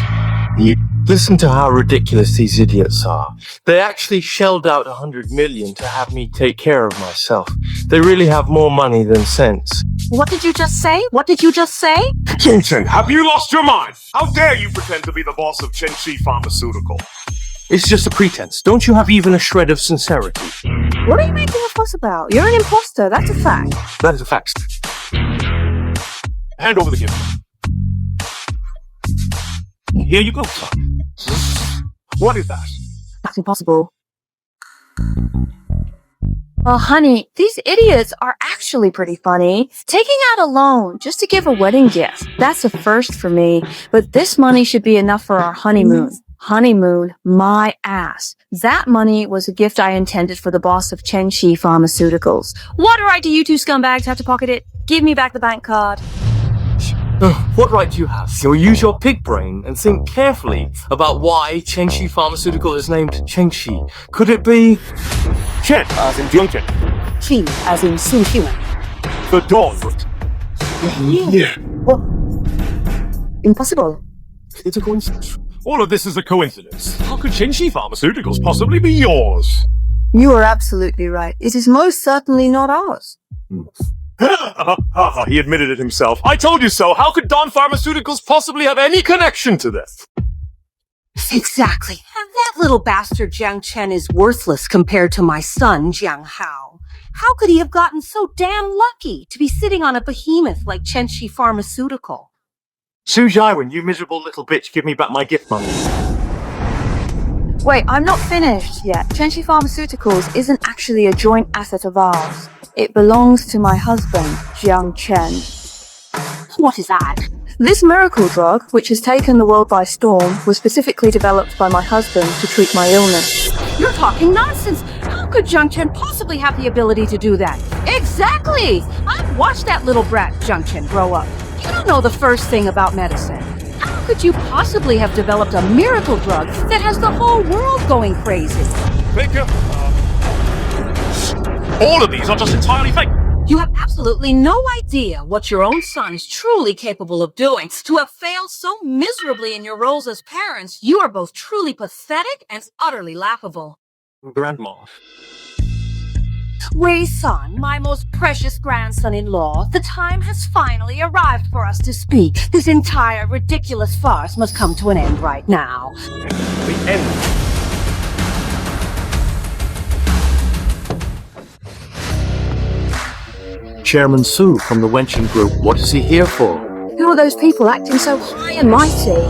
Listen to how ridiculous these idiots are. They actually shelled out 100 million to have me take care of myself. They really have more money than sense. What did you just say? What did you just say? Jiang Chen, have you lost your mind? How dare you pretend to be the boss of Chenxi Pharmaceutical? It's just a pretense. Don't you have even a shred of sincerity? What are you making a fuss about? You're an imposter, that's a fact. That is a fact. Hand over the gift. Here you go, son. What is that? That's impossible. Oh, honey, these idiots are actually pretty funny. Taking out a loan just to give a wedding gift, that's a first for me. But this money should be enough for our honeymoon. Honeymoon, my ass. That money was a gift I intended for the boss of Chenxi Pharmaceuticals. What right do you two scumbags have to pocket it? Give me back the bank card. What right do you have? You'll use your pig brain and think carefully about why Chenxi Pharmaceutical is named Chenxi. Could it be Chen, as in Jiang Chen? Qi, as in Su Human. The dawn route. Yeah. Well, impossible. It's a coincidence. All of this is a coincidence. How could Chenxi Pharmaceuticals possibly be yours? You are absolutely right. It is most certainly not ours. He admitted it himself. I told you so. How could Dawn Pharmaceuticals possibly have any connection to this? Exactly. And that little bastard Jiang Chen is worthless compared to my son, Jiang Hao. How could he have gotten so damn lucky to be sitting on a behemoth like Chenxi Pharmaceutical? Su Jiawen, you miserable little bitch, give me back my gift money. Wait, I'm not finished yet. Chenxi Pharmaceuticals isn't actually a joint asset of ours. It belongs to my husband, Jiang Chen. What is that? This miracle drug, which has taken the world by storm, was specifically developed by my husband to treat my illness. You're talking nonsense. How could Jiang Chen possibly have the ability to do that? Exactly! I've watched that little brat, Jiang Chen, grow up. You don't know the first thing about medicine. How could you possibly have developed a miracle drug that has the whole world going crazy? Baker, all of these are just entirely fake. You have absolutely no idea what your own son is truly capable of doing. To have failed so miserably in your roles as parents, you are both truly pathetic and utterly laughable. Grandma? Wei San, my most precious grandson-in-law, the time has finally arrived for us to speak. This entire ridiculous farce must come to an end right now. The end. Chairman Su from the Wenchen Group, what is he here for? Who are those people acting so high and mighty?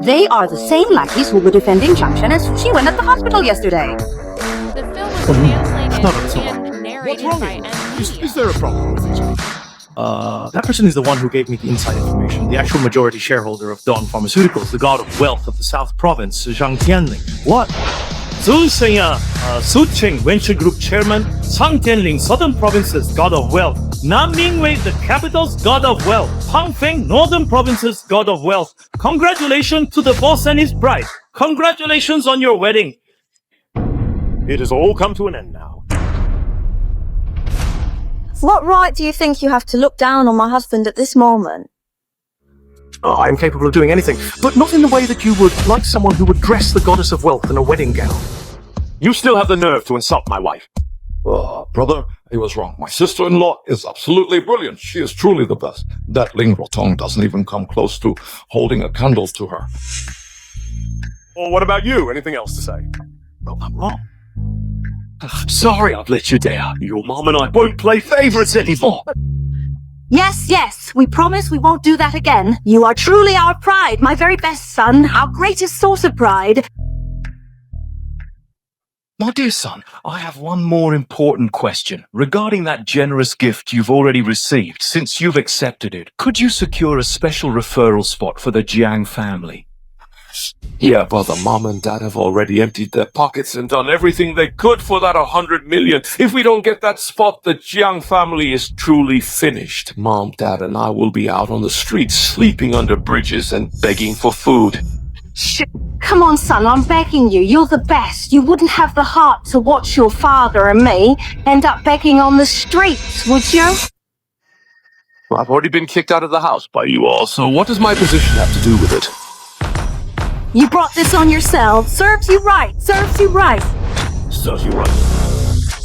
They are the same lackeys who were defending Jiang Chen as she went at the hospital yesterday. The film was translated and narrated by Is there a problem with these people? That person is the one who gave me the inside information, the actual majority shareholder of Dawn Pharmaceuticals, the god of wealth of the South Province, Zhang Tianling. What? Su Shengya, Su Cheng Venture Group Chairman, Chang Tianling, Southern Provinces God of Wealth, Nam Mingwei, the capital's God of Wealth, Pang Feng, Northern Provinces God of Wealth. Congratulations to the boss and his bride. Congratulations on your wedding. It has all come to an end now. What right do you think you have to look down on my husband at this moment? Oh, I am capable of doing anything, but not in the way that you would, like someone who would dress the goddess of wealth in a wedding gown. You still have the nerve to insult my wife. Brother, he was wrong. My sister-in-law is absolutely brilliant. She is truly the best. That Ling Rotong doesn't even come close to holding a candle to her. Well, what about you? Anything else to say? Well, I'm wrong. I'm sorry I've let you down. Your mom and I won't play favorites anymore. Yes, we promise we won't do that again. You are truly our pride, my very best son, our greatest source of pride. My dear son, I have one more important question. Regarding that generous gift you've already received, since you've accepted it, could you secure a special referral spot for the Jiang family? Yeah, brother, Mom and Dad have already emptied their pockets and done everything they could for that 100 million. If we don't get that spot, the Jiang family is truly finished. Mom, Dad, and I will be out on the streets, sleeping under bridges and begging for food. Shit. Come on, son, I'm begging you. You're the best. You wouldn't have the heart to watch your father and me end up begging on the streets, would you? Well, I've already been kicked out of the house by you all, so what does my position have to do with it? You brought this on yourself. Serves you right. Serves you right. Serves you right.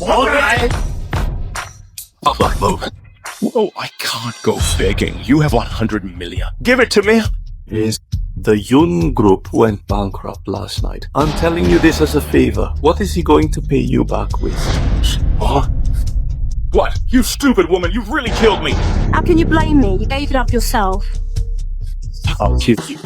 Okay. Move. Oh, I can't go begging. You have 100 million. Give it to me. Yes. The Yun Group went bankrupt last night. I'm telling you this as a favor. What is he going to pay you back with? Huh? What? You stupid woman, you've really killed me! How can you blame me? You gave it up yourself. I'll kill you.